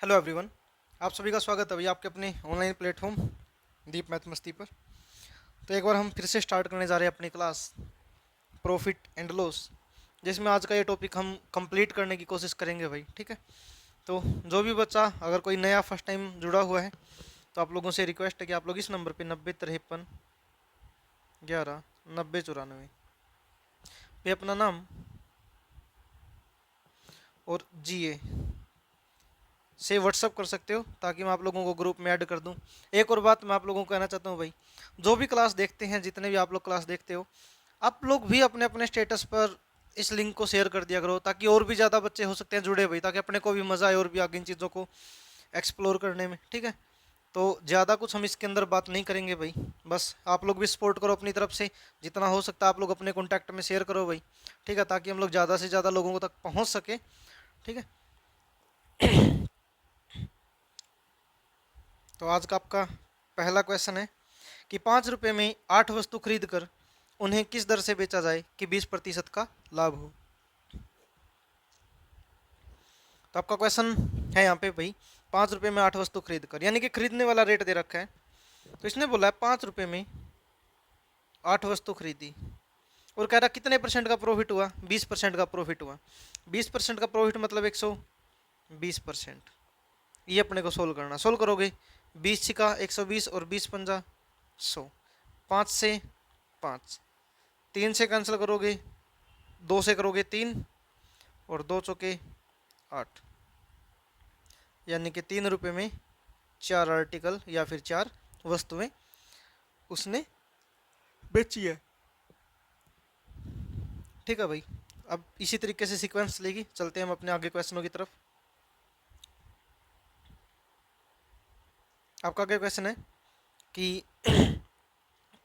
Hello everyone. आप सभी का स्वागत है भैया आपके अपने ऑनलाइन प्लेटफॉर्म दीप मैथ मस्ती पर। तो एक बार हम फिर से स्टार्ट करने जा रहे हैं अपनी क्लास प्रॉफिट एंड लॉस, जिसमें आज का ये टॉपिक हम कंप्लीट करने की कोशिश करेंगे भाई। ठीक है, तो जो भी बच्चा अगर कोई नया फर्स्ट टाइम जुड़ा हुआ है तो आप लोगों से रिक्वेस्ट है कि आप लोग इस नंबर पे 90 53 11 90 94 पे अपना नाम और जीए से व्हाट्सअप कर सकते हो, ताकि मैं आप लोगों को ग्रुप में ऐड कर दूं। एक और बात मैं आप लोगों को कहना चाहता हूं भाई, जो भी क्लास देखते हैं, जितने भी आप लोग क्लास देखते हो, आप लोग भी अपने अपने स्टेटस पर इस लिंक को शेयर कर दिया करो, ताकि और भी ज़्यादा बच्चे हो सकते हैं जुड़े भाई, ताकि अपने को भी मज़ा आए और भी आगे इन चीज़ों को एक्सप्लोर करने में। ठीक है, तो ज़्यादा कुछ हम इसके अंदर बात नहीं करेंगे भाई, बस आप लोग भी सपोर्ट करो अपनी तरफ से, जितना हो सकता है आप लोग अपने कॉन्टैक्ट में शेयर करो भाई। ठीक है, ताकि हम लोग ज़्यादा से ज़्यादा लोगों तक पहुँच सके। ठीक है, तो आज का आपका पहला क्वेश्चन है कि 5 रुपए में 8 वस्तु खरीद कर उन्हें किस दर से बेचा जाए कि 20% का लाभ हो। तो आपका क्वेश्चन है यहाँ पे भाई, 5 रुपए में 8 वस्तु खरीद कर, यानी कि खरीदने वाला रेट दे रखा है। तो इसने बोला है 5 रुपए में 8 वस्तु खरीदी और कह रहा कितने परसेंट का प्रॉफिट हुआ, 20% का प्रॉफिट हुआ। 20% का प्रॉफिट मतलब 120%। ये अपने को सोल्व करना, सोल्व करोगे 20 का 120 और 20 पंजा 100, 5 से 5, 3 से कैंसिल करोगे, 2 से करोगे 3 और 2 चौके 8, यानी कि 3 रुपए में 4 आर्टिकल या फिर 4 वस्तुएं उसने बेची है। ठीक है भाई, अब इसी तरीके से सीक्वेंस लेगी, चलते हैं हम अपने आगे क्वेश्चनों की तरफ। आपका आगे क्वेश्चन है कि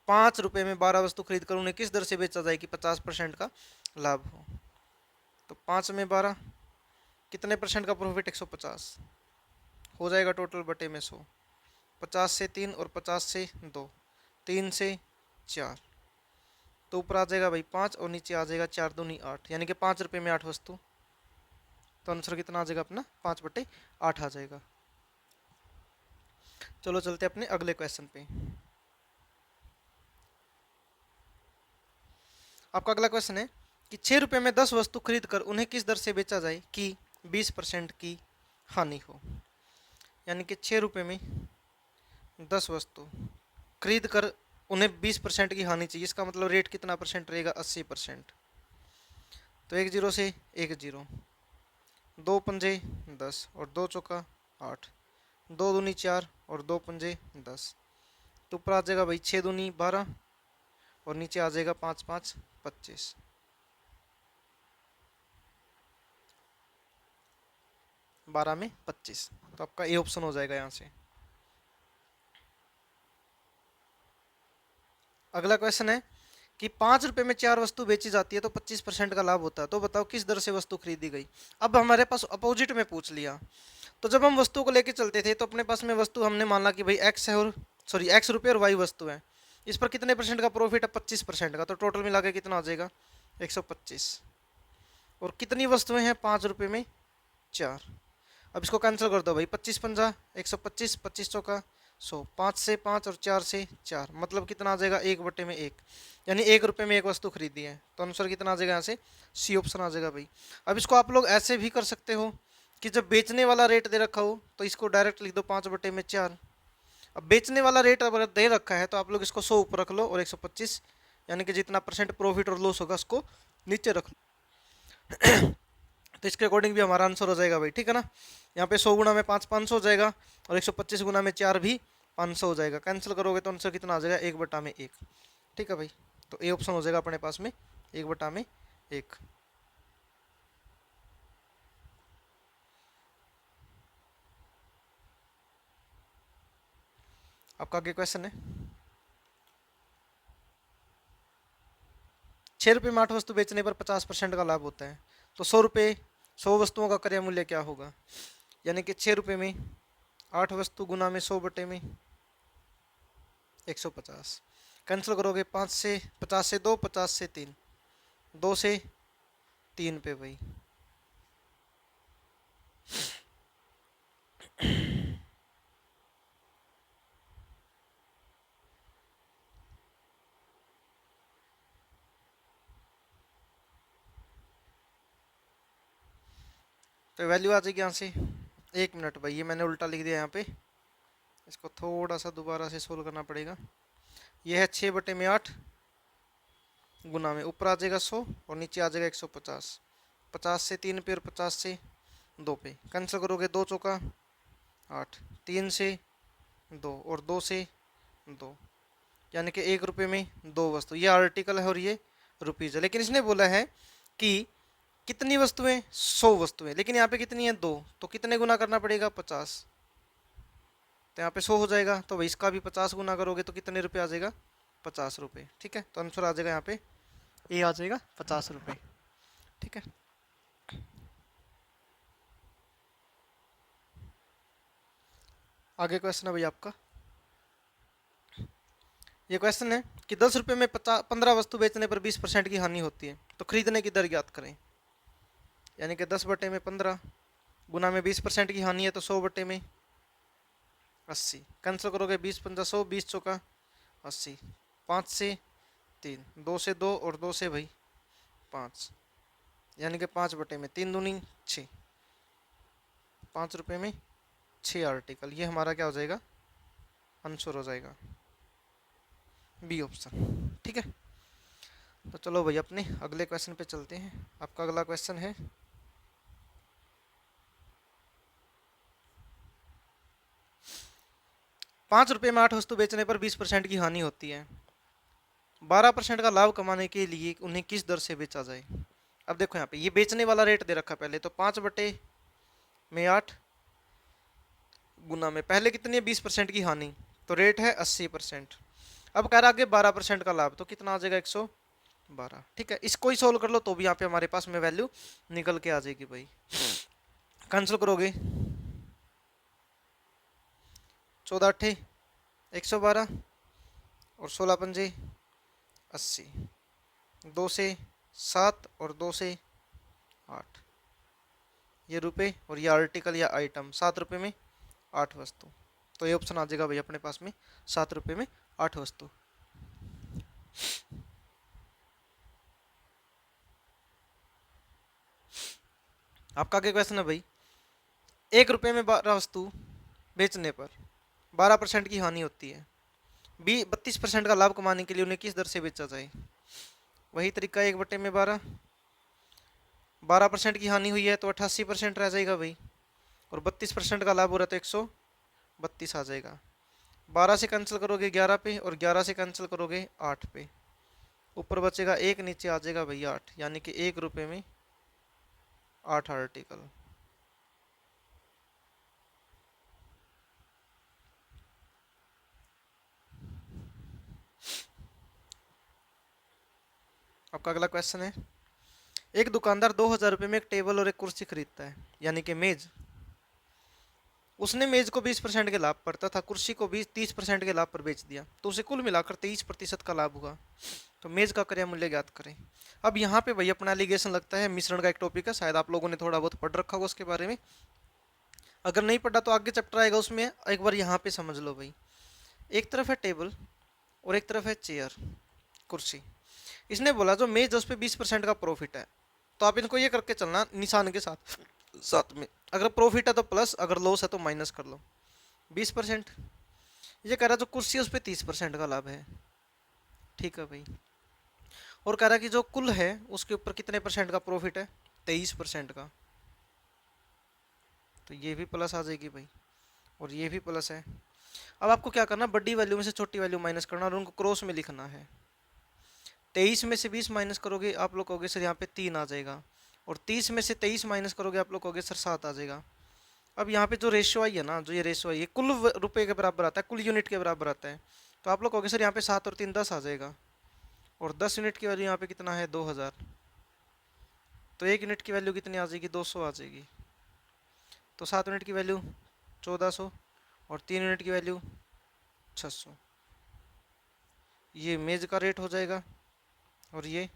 5 रुपए में 12 वस्तु खरीद कर उन्हें किस दर से बेचा जाए कि 50% का लाभ हो। तो 5 में 12 कितने परसेंट का प्रॉफिट, 150 हो जाएगा टोटल बटे में 100, 50 से 3 और 50 से 2, 3 से 4, तो ऊपर आ जाएगा भाई 5 और नीचे आ जाएगा 4 दूनी 8, यानी कि 5 रुपए में 8 वस्तु। तो आंसर कितना आ जाएगा अपना, 5/8 आ जाएगा। चलो चलते अपने अगले क्वेश्चन पे। आपका अगला क्वेश्चन है कि 6 रुपए में 10 वस्तु खरीद कर उन्हें किस दर से बेचा जाए कि 20% की हानि हो। यानी कि 6 रुपए में 10 वस्तु खरीद कर उन्हें 20% की हानि चाहिए, इसका मतलब रेट कितना परसेंट रहेगा, 80%। तो 1 0 से 1 0, 2 पंजे 10 और 2 चौका 8, 2 दूनी 4 और 2 पंजे 10, तो ऊपर आ जाएगा भाई 6 दूनी 12 और नीचे आ जाएगा 5 5 25, 12 में 25। तो आपका ए ऑप्शन हो जाएगा यहाँ से। अगला क्वेश्चन है कि 5 रुपए में 4 वस्तु बेची जाती है तो 25% का लाभ होता है, तो बताओ किस दर से वस्तु खरीदी गई। अब हमारे पास अपोजिट में पूछ लिया, तो जब हम वस्तु को लेके चलते थे तो अपने पास में वस्तु हमने माना कि भाई एक्स है और एक्स रुपये और वाई वस्तु है, इस पर कितने परसेंट का प्रॉफिट है, 25% का, तो टोटल मिला के कितना आ जाएगा, 125। और कितनी वस्तुएं हैं, 5 रुपए में 4। अब इसको कैंसिल कर दो भाई, 25 पंजा 125, 25 चौका 100, 5 से 5 और 4 से 4, मतलब कितना आ जाएगा, 1/1, यानी 1 रुपए में 1 वस्तु खरीदी है। तो आंसर कितना आ जाएगा यहाँ से, सी ऑप्शन आ जाएगा भाई। अब इसको आप लोग ऐसे भी कर सकते हो कि जब बेचने वाला रेट दे रखा हो तो इसको डायरेक्ट लिख दो 5/4। अब बेचने वाला रेट अगर दे रखा है तो आप लोग इसको 100 ऊपर रख लो और 125, यानी कि जितना परसेंट प्रॉफिट और लॉस होगा उसको नीचे रख लो। तो इसके अकॉर्डिंग भी हमारा आंसर हो जाएगा भाई। ठीक है ना, यहाँ पे 100 गुना में 5 500 हो जाएगा और 125 गुना में 4 भी 500 हो जाएगा। कैंसिल करोगे तो आंसर कितना आ जाएगा, 1/1। ठीक है भाई, तो ए ऑप्शन हो जाएगा अपने पास में 1/1। आपका आगे क्वेश्चन है, 6 रुपये में 8 वस्तु बेचने पर 50% का लाभ होता है, तो 100 रुपये 100 वस्तुओं का क्रय मूल्य क्या होगा। यानी कि 6 रुपये में 8 वस्तु गुना में 100/में 150, कैंसिल करोगे 5 से 2, 50 से 3, 2 से 3 पे भाई, तो वैल्यू आ जाएगी यहाँ से 1 मिनट भाई, ये मैंने उल्टा लिख दिया यहाँ पे, इसको थोड़ा सा दोबारा से सोल्व करना पड़ेगा। ये है 6/8 गुना में ऊपर आ जाएगा 100 और नीचे आ जाएगा 150। 50 से 3 पे और 50 से 2 पे कैंसिल करोगे, 2 चौका 8, 3 से 2 और 2 से 2, यानी कि 1 रुपये में 2 वस्तु। ये आर्टिकल है और ये रुपीज़ है। लेकिन इसने बोला है कि कितनी वस्तुएं, 100 वस्तुएं, लेकिन यहाँ पे कितनी है 2, तो कितने गुना करना पड़ेगा 50, तो यहाँ पे 100 हो जाएगा। तो भाई इसका भी 50 गुना करोगे तो कितने रुपये आ जाएगा 50 रुपये। ठीक है, तो आंसर आ जाएगा यहाँ पे ये आ जाएगा 50 रुपये। ठीक है, आगे क्वेश्चन है भाई आपका। ये क्वेश्चन है कि 10 रुपये में 15 वस्तु बेचने पर 20% की हानि होती है, तो खरीदने की दर ज्ञात करें। यानी कि 10/15 गुना में 20% की हानि है, तो 100/80 कैंसिल करोगे, 20×5 100, 20 चौका 80, 5 से 3, 2 से 2 और 2 से भाई 5, यानी कि 5/3, 2 6, 5 रुपये में 6 आर्टिकल। ये हमारा क्या हो जाएगा, आंसर हो जाएगा बी ऑप्शन। ठीक है, तो चलो भाई अपने अगले क्वेश्चन पे चलते हैं। आपका अगला क्वेश्चन है 5 रुपये में 8 वस्तु बेचने पर 20% की हानि होती है, 12% का लाभ कमाने के लिए उन्हें किस दर से बेचा जाए। अब देखो यहाँ पे ये बेचने वाला रेट दे रखा पहले, तो 5/8 गुना में पहले कितनी है 20% की हानि, तो रेट है 80%। अब कह रहा आगे 12% का लाभ, तो कितना आ जाएगा 112। ठीक है, इसको ही सोल्व कर लो तो भी यहाँ पे हमारे पास में वैल्यू निकल के आ जाएगी भाई। कैंसिल करोगे, 14×8 112 और 16×5 80, 2 से 7 और 2 से 8, ये रुपए और ये आर्टिकल या आइटम, 7 रुपये में 8 वस्तु, तो ये ऑप्शन आ जाएगा भाई अपने पास में 7 रुपये में 8 वस्तु। आपका आगे क्वेश्चन है भाई 1 रुपये में 12 वस्तु बेचने पर 12% की हानि होती है, 32% का लाभ कमाने के लिए उन्हें किस दर से बेचा जाए। वही तरीका 1/12, 12% की हानि हुई है तो 88% रह जाएगा भाई, और 32% का लाभ हो रहा है तो 132 आ जाएगा। 12 से कैंसिल करोगे 11 पे और 11 से कैंसिल करोगे 8 पे, ऊपर बचेगा 1, नीचे आ जाएगा भाई 8, यानी कि 1 रुपये में 8 आर्टिकल। आपका अगला क्वेश्चन है एक दुकानदार 2000 रुपये में एक टेबल और एक कुर्सी खरीदता है, यानी कि मेज। उसने मेज को 20% के लाभ पर तथा कुर्सी को 30% के लाभ पर बेच दिया, तो उसे कुल मिलाकर 23% का लाभ हुआ। तो मेज का क्रय मूल्य ज्ञात करें। अब यहाँ पे भाई अपना एलिगेशन लगता है मिश्रण का एक टॉपिक है, शायद आप लोगों ने थोड़ा बहुत पढ़ रखा होगा उसके बारे में। अगर नहीं पढ़ा तो आगे चैप्टर आएगा उसमें, एक बार यहाँ पे समझ लो भाई। एक तरफ है टेबल और एक तरफ है चेयर, कुर्सी। इसने बोला जो मेज उस पर 20% का प्रॉफिट है, तो आप इनको ये करके चलना निशान के साथ साथ में, अगर प्रॉफिट है तो प्लस, अगर लॉस है तो माइनस कर लो। 20% ये कह रहा जो कुर्सी है उस पर 30% का लाभ है। ठीक है भाई, और कह रहा कि जो कुल है उसके ऊपर कितने परसेंट का प्रॉफिट है, 23% का, तो ये भी प्लस आ जाएगी भाई, और ये भी प्लस है। अब आपको क्या करना, बड़ी वैल्यू में से छोटी वैल्यू माइनस करना और उनको क्रॉस में लिखना है। 23 में से 20 माइनस करोगे आप लोग कहोगे सर यहाँ पे 3 आ जाएगा, और 30 में से 23 माइनस करोगे आप लोग कहोगे सर 7 आ जाएगा। अब यहाँ पे जो रेशियो आई है ना, जो ये रेशियो आई है कुल रुपए के बराबर आता है, कुल यूनिट के बराबर आता है, तो आप लोग कहोगे सर यहाँ पे 7 और 3 10 आ जाएगा, और 10 यूनिट की वैल्यू यहाँ पे कितना है 2000, तो 1 यूनिट की वैल्यू कितनी आ जाएगी 200 आ जाएगी, तो 7 यूनिट की वैल्यू 1400 और 3 यूनिट की वैल्यू 600। ये मेज का रेट हो जाएगा और ये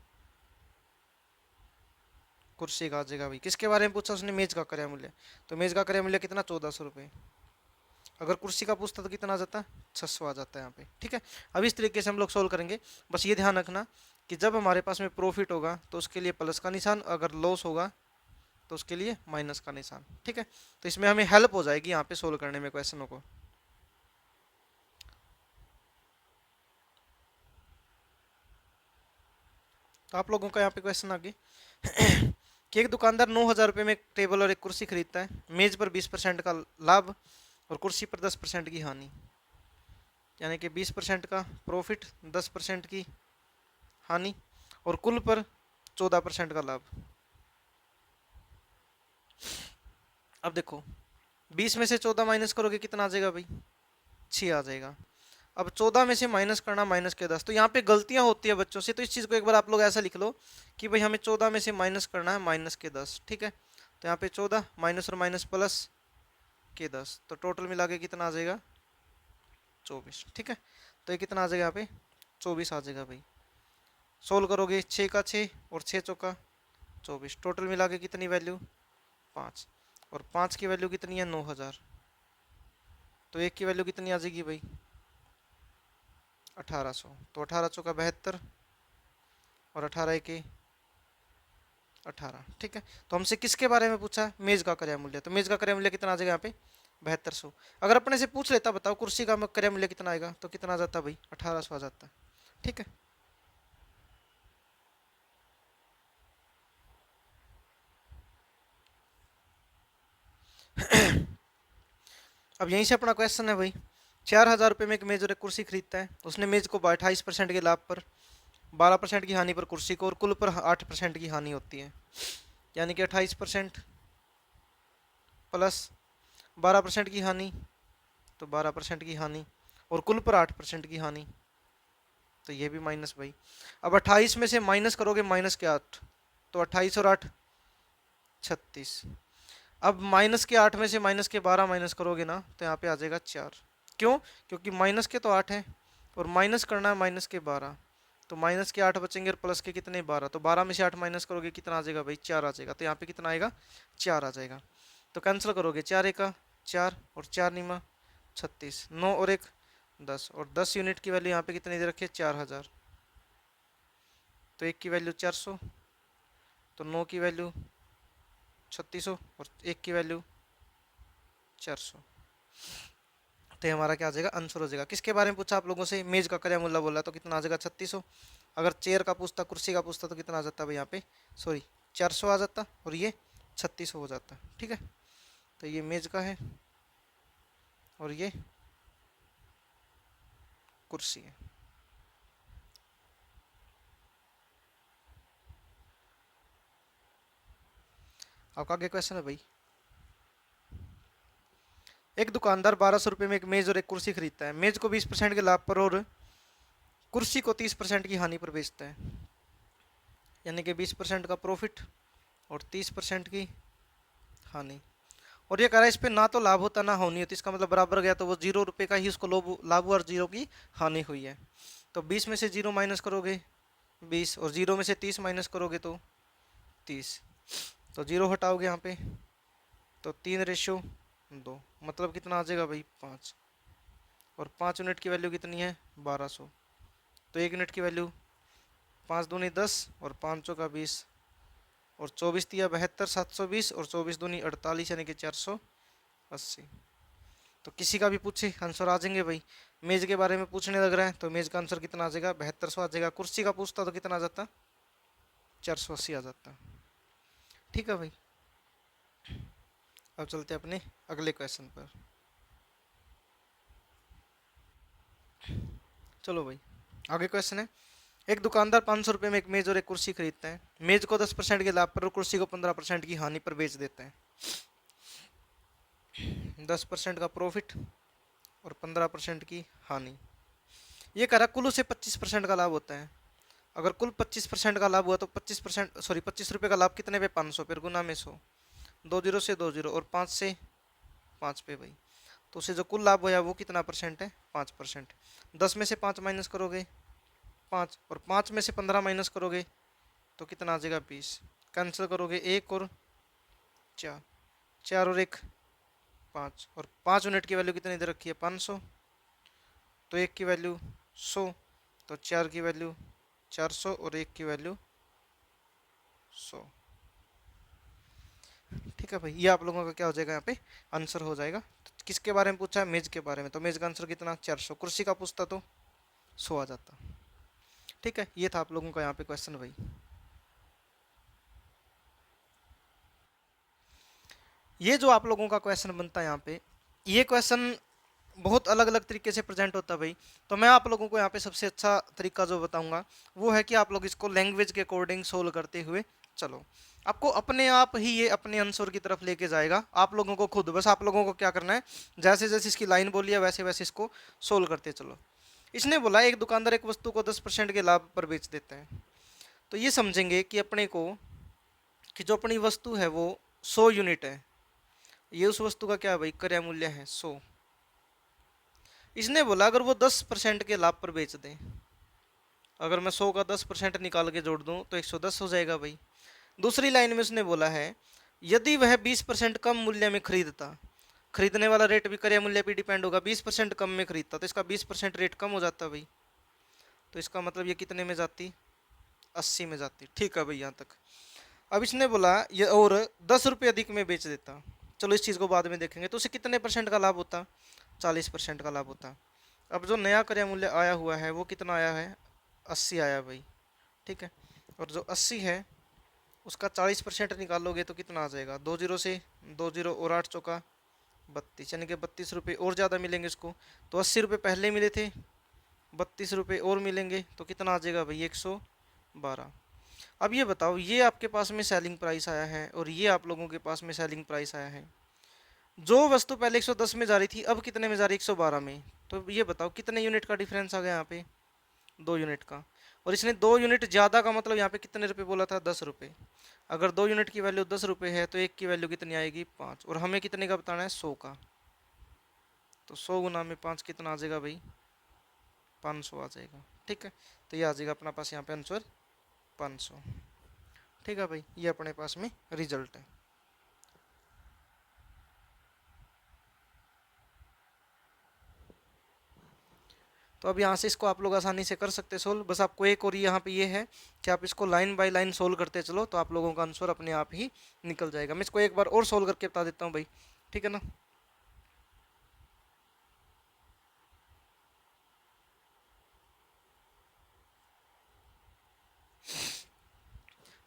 कुर्सी का आ जाएगा भाई। किसके बारे में पूछा उसने, मेज का क्रय मूल्य, तो मेज का क्रय मूल्य कितना 1400 रुपये। अगर कुर्सी का पूछता तो कितना आ जाता, 600 आ जाता है यहाँ पे। ठीक है, अब इस तरीके से हम लोग सोल्व करेंगे। बस ये ध्यान रखना कि जब हमारे पास में प्रॉफिट होगा तो उसके लिए प्लस का निशान, अगर लॉस होगा तो उसके लिए माइनस का निशान। ठीक है, तो इसमें हमें हेल्प हो जाएगी यहाँ पे सोल्व करने में क्वेश्चनों को। तो आप लोगों का यहाँ पे क्वेश्चन आगे कि एक दुकानदार 9,000 रुपये में एक टेबल और एक कुर्सी खरीदता है, मेज पर 20% का लाभ और कुर्सी पर 10% की हानि, यानी कि 20% का प्रॉफिट, 10% की हानि और कुल पर 14% का लाभ। अब देखो 20 में से 14 माइनस करोगे कितना आ जाएगा भाई, 6 आ जाएगा। अब 14 में से माइनस करना माइनस के 10, तो यहाँ पे गलतियां होती है बच्चों से, तो इस चीज को एक बार आप लोग ऐसा लिख लो कि भाई हमें 14 में से माइनस करना है माइनस के 10। ठीक है, तो यहाँ पे 14 माइनस और माइनस प्लस के 10, तो टोटल मिला के कितना आ जाएगा 24। ठीक है, तो ये कितना आ जाएगा यहाँ पे 24 आ जाएगा भाई। सोल्व करोगे 6 का 6 और 6 चौका 24, टोटल मिला के कितनी वैल्यू 5, और 5 की वैल्यू कितनी है 9,000, तो एक की वैल्यू कितनी आ जाएगी भाई 1800, तो 1800 का 72 और 18 के 18। ठीक है, तो हमसे किसके बारे में पूछा, मेज का क्रय मूल्य, तो मेज का क्रय मूल्य कितना आ जाएगा यहाँ पे 7200। अगर अपने से पूछ लेता बताओ कुर्सी का क्रय मूल्य कितना आएगा, तो कितना आ जाता भाई 1800 आ जाता। ठीक है, अब यहीं से अपना क्वेश्चन है भाई, 4,000 रुपये में एक मेज और एक कुर्सी खरीदता है, उसने मेज को 28% के लाभ पर, 12% की हानि पर कुर्सी को, और कुल पर 8% की हानि होती है, यानी कि 28% प्लस 12% की हानि, तो 12% की हानि और कुल पर 8% की हानि, तो ये भी माइनस भाई। अब 28 में से माइनस करोगे माइनस के 8, तो 28 और 8 36। अब माइनस के 8 में से माइनस के 12 माइनस करोगे ना, तो यहाँ पे आ जाएगा 4। क्यों, क्योंकि माइनस के तो 8 है और माइनस करना है माइनस के 12, तो माइनस के 8 बचेंगे और प्लस के कितने 12, तो 12 में से 8 माइनस करोगे कितना आ जाएगा भाई 4 आ जाएगा, तो यहाँ पे कितना आएगा 4 आ जाएगा। तो कैंसिल करोगे 4 एक 4 और 4 निमा 36, 9 और 1 10, और 10 यूनिट की वैल्यू यहाँ पे कितनी दे रखी है 4000, तो एक की वैल्यू 400, तो 9 की वैल्यू 3600 और एक की वैल्यू 400, तो हमारा क्या आ जाएगा आंसर हो जाएगा। किसके बारे में पूछा आप लोगों से, मेज का क्रय मूल्य बोला, तो कितना आ जाएगा 3600। अगर चेयर का पूछता, कुर्सी का पूछता, तो कितना आ जाता भाई यहाँ पे, सॉरी 400 आ जाता और ये 3600 हो जाता। ठीक है, तो ये मेज का है और ये कुर्सी है। आपका आगे क्वेश्चन है भाई, एक दुकानदार 1200 रुपये में एक मेज और एक कुर्सी खरीदता है, मेज को 20% के लाभ पर और कुर्सी को 30% की हानि पर बेचता है, यानी कि 20% का प्रॉफिट और 30% की हानि, और ये कह रहा है इस पे ना तो लाभ होता ना हानि होती, इसका मतलब बराबर गया, तो वो 0 रुपये का ही उसको लाभ हुआ और 0 की हानि हुई है। तो 20 में से 0 माइनस करोगे 20 और 0 में से 30 माइनस करोगे तो 30, तो 0 हटाओगे यहाँ पे तो 3:2, मतलब कितना आ जाएगा भाई 5, और 5 यूनिट की वैल्यू कितनी है 1200, तो 1 यूनिट की वैल्यू 5 दूनी 10 और 5 चौका 20 और 24 दिया 72 720 और 24 दूनी 48, यानी कि 480। तो किसी का भी पूछे आंसर आ जाएंगे भाई। मेज के बारे में पूछने लग रहा है तो मेज का आंसर कितना आ जाएगा 7200 आ जाएगा। कुर्सी का पूछता तो कितना आ जाता 480 आ जाता। ठीक है भाई, अब चलते अपने अगले क्वेश्चन पर। चलो भाई, आगे क्वेश्चन है, एक दुकानदार 500 रुपये में एक मेज और एक कुर्सी खरीदता है, मेज को 10% के लाभ पर और कुर्सी को 15% की हानि पर बेच देता है, 10% का प्रॉफिट और 15% की हानि। ये कह रहा कुल उसे 25% का लाभ होता है। अगर कुल 25% का लाभ हुआ तो 25%, सॉरी 25 रुपये का लाभ कितने पे 500 पे, गुना में 100, 2 जीरो से 2 जीरो और 5 से 5 पे भाई, तो उसे जो कुल लाभ हुआ वो कितना परसेंट है 5%। 10 में से 5 माइनस करोगे 5, और 5 में से 15 माइनस करोगे तो कितना आ जाएगा 20। कैंसिल करोगे 1 और 4, 4 और 1 5, और 5 यूनिट की वैल्यू कितनी दे रखी है 500, तो 1 की वैल्यू 100, तो 4 की वैल्यू 400 और 1 की वैल्यू 100। ठीक है भाई, ये आप लोगों का क्या हो जाएगा यहाँ पे आंसर हो जाएगा। तो किसके बारे में पूछा है? मेज के बारे में, तो मेज का आंसर कितना 400। कुर्सी का पूछता तो 100 आ जाता। ठीक है, ये था आप लोगों का यहाँ पे क्वेश्चन भाई। ये जो आप लोगों का क्वेश्चन बनता है यहाँ पे, ये क्वेश्चन बहुत अलग अलग तरीके से प्रेजेंट होता है भाई। तो मैं आप लोगों को यहाँ पे सबसे अच्छा तरीका जो बताऊंगा वो है कि आप लोग इसको लैंग्वेज के अकॉर्डिंग सोल्व करते हुए चलो। आपको अपने आप ही ये अपने आंसर की तरफ लेके जाएगा। आप लोगों को खुद, बस आप लोगों को क्या करना है, जैसे जैसे इसकी लाइन बोली है वैसे वैसे इसको सोल्व करते चलो। इसने बोला एक दुकानदार एक वस्तु को 10% के लाभ पर बेच देता है। तो ये समझेंगे कि अपने को कि जो अपनी वस्तु है वो 100 यूनिट है। ये उस वस्तु का क्या है भाई, क्रय मूल्य है 100। इसने बोला अगर वो 10% के लाभ पर बेच दें, अगर मैं 100 का 10% निकाल के जोड़ दूं तो 110 हो जाएगा भाई। दूसरी लाइन में उसने बोला है यदि वह 20% कम मूल्य में खरीदता, खरीदने वाला रेट भी क्रय मूल्य पे डिपेंड होगा, 20% कम में खरीदता तो इसका 20% रेट कम हो जाता भाई। तो इसका मतलब ये कितने में जाती, 80 में जाती। ठीक है भाई यहाँ तक। अब इसने बोला ये और 10 रुपये अधिक में बेच देता, चलो इस चीज़ को बाद में देखेंगे, तो उसे कितने परसेंट का लाभ होता, 40% का लाभ होता। अब जो नया क्रय मूल्य आया हुआ है वो कितना आया है, 80 आया भाई। ठीक है, और जो 80 है उसका 40% निकालोगे तो कितना आ जाएगा, 2 जीरो से 2 जीरो और 8 चौका 32, यानी कि 32 रुपये और ज़्यादा मिलेंगे इसको। तो 80 रुपये पहले मिले थे, 32 रुपये और मिलेंगे तो कितना आ जाएगा भाई, 112। अब ये बताओ, ये आपके पास में सेलिंग प्राइस आया है और ये आप लोगों के पास में सेलिंग प्राइस आया है। जो वस्तु पहले 110 में जा रही थी अब कितने में जा रही है, 112 में। तो ये बताओ कितने यूनिट का डिफरेंस आ गया यहाँ पे, 2 यूनिट का। और इसने 2 यूनिट ज़्यादा का मतलब यहाँ पे कितने रुपए बोला था, 10 रुपये। अगर 2 यूनिट की वैल्यू 10 रुपये है तो एक की वैल्यू कितनी आएगी, 5। और हमें कितने का बताना है, 100 का। तो 100 गुना में 5 कितना आ जाएगा भाई, 500 आ जाएगा। ठीक है, तो ये आ जाएगा अपना पास यहाँ पे आंसर 500। ठीक है भाई, ये अपने पास में रिजल्ट है। तो अब यहाँ से इसको आप लोग आसानी से कर सकते सोल्व। बस आपको एक और यहाँ पे ये है कि आप इसको लाइन बाय लाइन सोल्व करते चलो तो आप लोगों का आंसर अपने आप ही निकल जाएगा। मैं इसको एक बार और सोल्व करके बता देता हूँ भाई, ठीक है ना।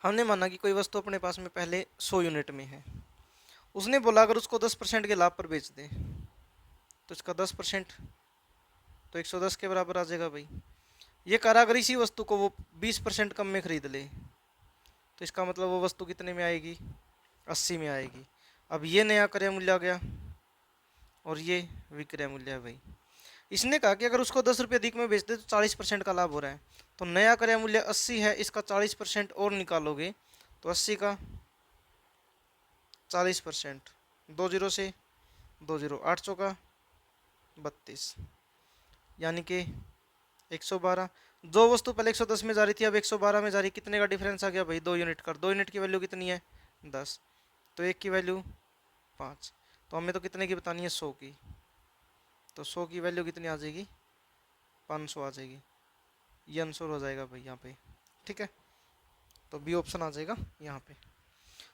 हमने माना कि कोई वस्तु अपने पास में पहले 100 यूनिट में है। उसने बोला अगर उसको 10% के लाभ पर बेच दे तो इसका 10% तो 110 के बराबर आ जाएगा भाई। ये कारागर इसी वस्तु को वो 20% कम में खरीद ले तो इसका मतलब वो वस्तु कितने में आएगी, 80 में आएगी। अब ये नया क्रय मूल्य आ गया और ये विक्रय मूल्य है भाई। इसने कहा कि अगर उसको 10 रुपये अधिक में बेच दे तो 40% का लाभ हो रहा है। तो नया क्रय मूल्य 80 है, इसका 40% और निकालोगे तो 80 का 40%, 2 जीरो से 2 जीरो 8 चौका 32, यानी कि 112। जो वस्तु पहले 110 में जा रही थी अब 112 में जा रही, कितने का डिफरेंस आ गया भाई, 2 यूनिट का। 2 यूनिट की वैल्यू कितनी है, 10, तो एक की वैल्यू 5। तो हमें तो कितने की बतानी है, 100 की। तो 100 की वैल्यू कितनी आ जाएगी, 500 आ जाएगी। ये आंसर हो जाएगा भाई यहाँ पे। ठीक है, तो बी ऑप्शन आ जाएगा यहाँ पे।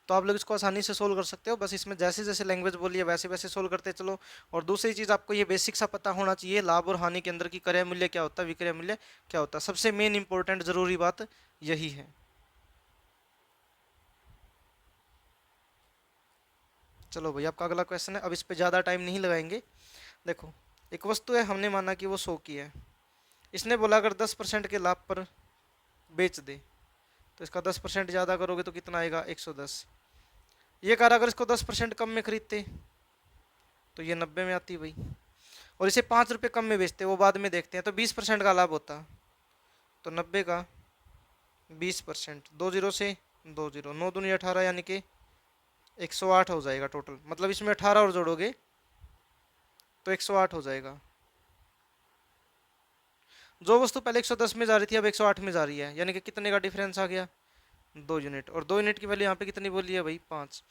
तो आप लोग इसको आसानी से सोल्व कर सकते हो। बस इसमें जैसे जैसे लैंग्वेज बोली है वैसे वैसे सोल्व करते चलो। और दूसरी चीज़ आपको ये बेसिक सा पता होना चाहिए, लाभ और हानि के अंदर की क्रय मूल्य क्या होता है, विक्रय मूल्य क्या होता है। सबसे मेन इंपॉर्टेंट जरूरी बात यही है। चलो भाई, आपका अगला क्वेश्चन है। अब इस पे ज़्यादा टाइम नहीं लगाएंगे। देखो, एक वस्तु है, हमने माना कि वो 100 की है। इसने बोला अगर 10% के लाभ पर बेच दे तो इसका 10% ज़्यादा करोगे तो कितना आएगा, 110। ये कह रहा अगर इसको 10% कम में खरीदते तो ये 90 में आती भाई। और इसे 5 रुपये कम में बेचते, वो बाद में देखते हैं, तो 20% का लाभ होता। तो 90 का 20%, 2 जीरो से 2 जीरो, 9 दूनी 18, यानी कि 108 हो जाएगा टोटल। मतलब इसमें 18 और जोड़ोगे तो 108 हो जाएगा। जो वस्तु पहले 110 में जा रही थी अब 108 में जा रही है, यानी कि कितने का डिफरेंस आ गया, 2 यूनिट। और 2 यूनिट की वैल्यू यहाँ पे कितनी बोली है भाई, 5।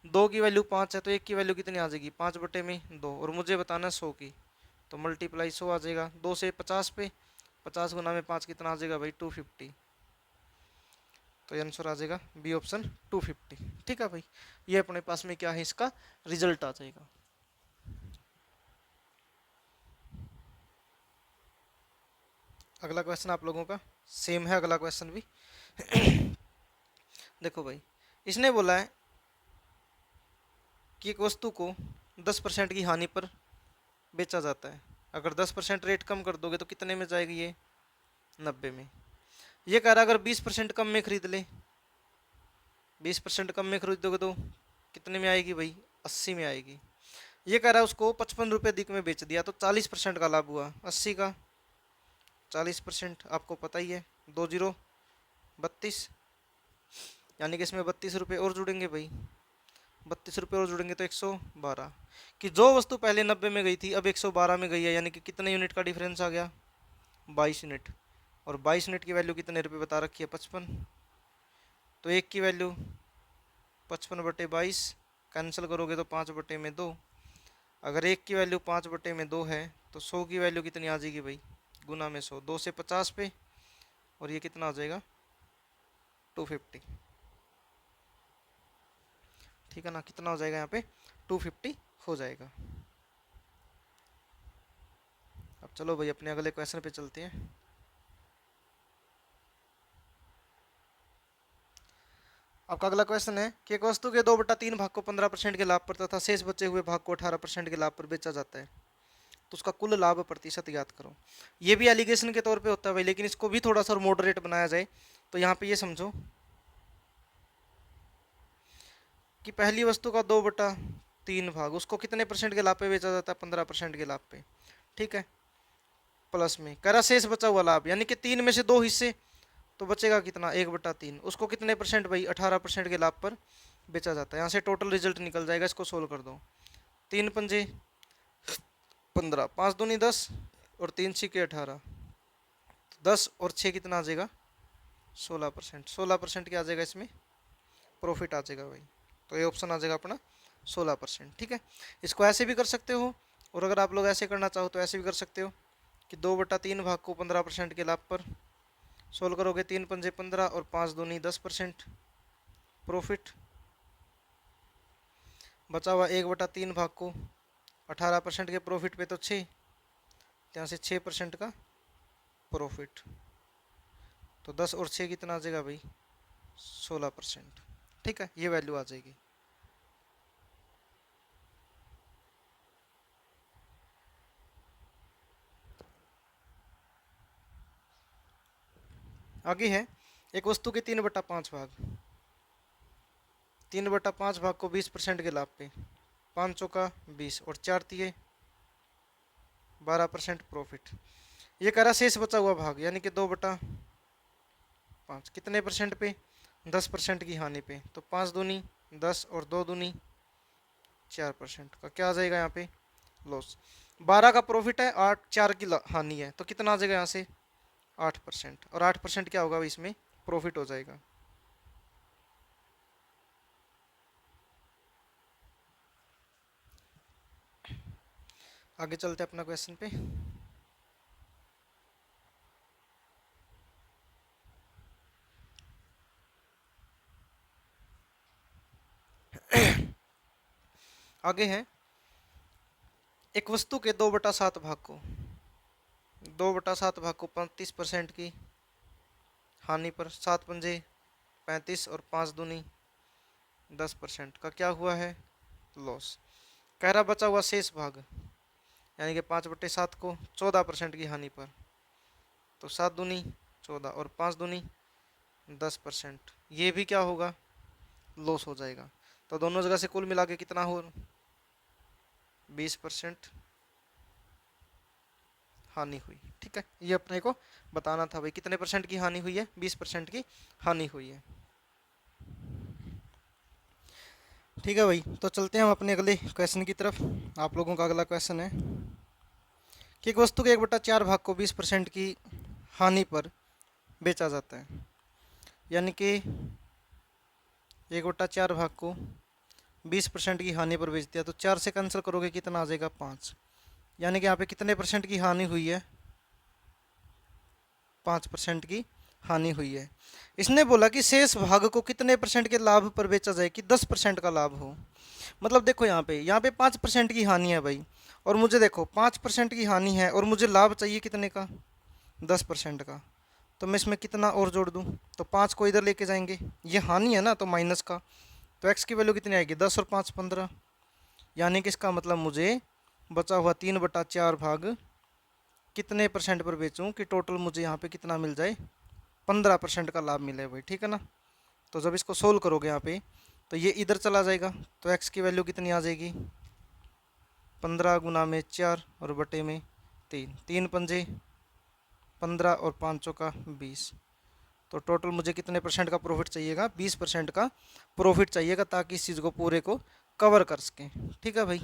2 की वैल्यू 5 है तो एक की वैल्यू कितनी आ जाएगी, 5/2। और मुझे बताना है 100 की, तो मल्टीप्लाई 100 आ जाएगा। 2 से 50 पे, 50 गुना में 5 कितना आ जाएगा भाई, 250। तो आंसर आ जाएगा बी ऑप्शन 250। ठीक है भाई, ये अपने पास में क्या है, इसका रिजल्ट आ जाएगा। अगला क्वेश्चन आप लोगों का सेम है, अगला क्वेश्चन भी। देखो भाई, इसने बोला है कि एक वस्तु को 10% की हानि पर बेचा जाता है। अगर 10% रेट कम कर दोगे तो कितने में जाएगी ये, 90 में। ये कह रहा है अगर 20% कम में खरीद ले, 20% कम में खरीदोगे तो कितने में आएगी भाई, 80 में आएगी। ये कह रहा है उसको 55 रुपये अधिक में बेच दिया तो 40% का लाभ हुआ, 80 का 40% आपको पता ही है, 20 32, यानी कि इसमें 32 रुपये और जुड़ेंगे भाई, 32 रुपये और जुड़ेंगे तो 112। कि जो वस्तु पहले 90 में गई थी अब 112 में गई है, यानी कि कितने यूनिट का डिफरेंस आ गया, 22 यूनिट। और 22 यूनिट की वैल्यू कितने रुपये बता रखी है, 55। तो एक की वैल्यू 55/22, कैंसिल करोगे तो 5/2। अगर एक की वैल्यू 5/2 है तो 100 की वैल्यू कितनी आ जाएगी भाई, गुना में 100, 2 से 50 पे, और ये कितना आ जाएगा 250। ठीक है ना, कितना हो जाएगा यहाँ पे 250 हो जाएगा। अब चलो भाई अपने अगले क्वेश्चन पे चलते हैं। आपका अगला क्वेश्चन है कि एक वस्तु के 2/3 भाग को 15% के लाभ पर तथा शेष बचे हुए भाग को 18% के लाभ पर बेचा जाता है, तो उसका कुल लाभ प्रतिशत ज्ञात करो। ये भी एलिगेशन के तौर पे होता है भाई, लेकिन इसको भी थोड़ा सा मॉडरेट बनाया जाए तो यहाँ पे ये समझो कि पहली वस्तु का 2/3 भाग उसको कितने परसेंट के लाभ पे बेचा जाता है, 15% के लाभ पे। ठीक है, प्लस में कह रहा शेष बचा हुआ लाभ, यानी कि 3 में से 2 हिस्से, तो बचेगा कितना, 1/3, उसको कितने परसेंट भाई, 18% के लाभ पर बेचा जाता है। यहाँ से टोटल रिजल्ट निकल जाएगा, इसको सोल्व कर दो। 3 पंजे 15, 5 दूनी 10 और 3 छिके 18, 10 और 6 कितना आ जाएगा, 16%। 16% क्या आ जाएगा इसमें, प्रॉफिट आ जाएगा भाई। तो ये ऑप्शन आ जाएगा अपना 16%। ठीक है, इसको ऐसे भी कर सकते हो, और अगर आप लोग ऐसे करना चाहो तो ऐसे भी कर सकते हो कि 2/3 भाग को 15% के लाभ पर सोल्व करोगे, 3 पंजे 15 और 5 दूनी 10% प्रॉफिट। बचा हुआ 1/3 भाग को 18% के प्रॉफिट पे तो 6, यहाँ से 6% का प्रॉफिट, तो 10 और 6 कितना आ जाएगा भाई, 16%। ठीक है, ये वैल्यू आ जाएगी। आगे है एक वस्तु के 3/5 भाग, 3/5 भाग को 20% के लाभ पे, 5 चौका 20 और 4 तिये 12% प्रॉफिट। ये कह रहा शेष बचा हुआ भाग, यानी कि 2/5 कितने परसेंट पे, 10% की हानि पे, तो 5 दूनी 10 और 2 दूनी 4% का क्या आ जाएगा यहाँ पे, लॉस। 12 का प्रॉफिट है, 4 की हानि है, तो कितना आ जाएगा यहाँ से 8%, और 8% क्या होगा इसमें, प्रॉफिट हो जाएगा। आगे चलते हैं अपना क्वेश्चन पे। आगे है एक वस्तु के 2/7 भाग को, 2/7 भाग को 35% की हानि पर, 7 पंजे 35 और 5 दूनी 10% का क्या हुआ है, लॉस। कह रहा बचा हुआ शेष भाग, यानी कि 5/7 को 14% की हानि पर, तो 7 दूनी 14 और 5 दूनी 10%, ये भी क्या होगा, लॉस हो जाएगा। तो दोनों जगह से कुल मिला के कितना हो, 20% हानि हुई। ठीक है, ये अपने को बताना था भाई, कितने परसेंट की हानि हुई है, 20% की हानि हुई है। ठीक है भाई, तो चलते हैं हम अपने अगले क्वेश्चन की तरफ। आप लोगों का अगला क्वेश्चन है कि एक वस्तु के 1/4 भाग को 20% की हानि पर बेचा जाता है, यानी कि 1/4 भाग को 20% की हानि पर बेच दिया, तो 4 से कैंसिल करोगे कितना आ जाएगा, 5, यानी कि यहाँ पे कितने परसेंट की हानि हुई है, 5% की हानि हुई है। इसने बोला कि शेष भाग को कितने परसेंट के लाभ पर बेचा जाए कि 10% का लाभ हो। मतलब देखो यहाँ पे 5% की हानि है भाई, और मुझे देखो 5% की हानि है और मुझे लाभ चाहिए कितने का, 10% का। तो मैं इसमें कितना और जोड़ दूँ, तो 5 को इधर लेके जाएंगे, ये हानि है ना तो माइनस का, तो एक्स की वैल्यू कितनी आएगी, 10 और 5 15। यानी कि इसका मतलब मुझे बचा हुआ 3/4 भाग कितने परसेंट पर बेचूं कि टोटल मुझे यहाँ पे कितना मिल जाए, 15% का लाभ मिले भाई, ठीक है ना। तो जब इसको सोल्व करोगे यहाँ पे तो ये इधर चला जाएगा, तो एक्स की वैल्यू कितनी आ जाएगी, 15 × 4 और बटे में 3, 3×5 = 15 और 5 × 20। तो टोटल मुझे कितने परसेंट का प्रॉफिट चाहिएगा, 20% का प्रॉफिट चाहिएगा, ताकि इस चीज़ को पूरे को कवर कर सकें, ठीक है भाई।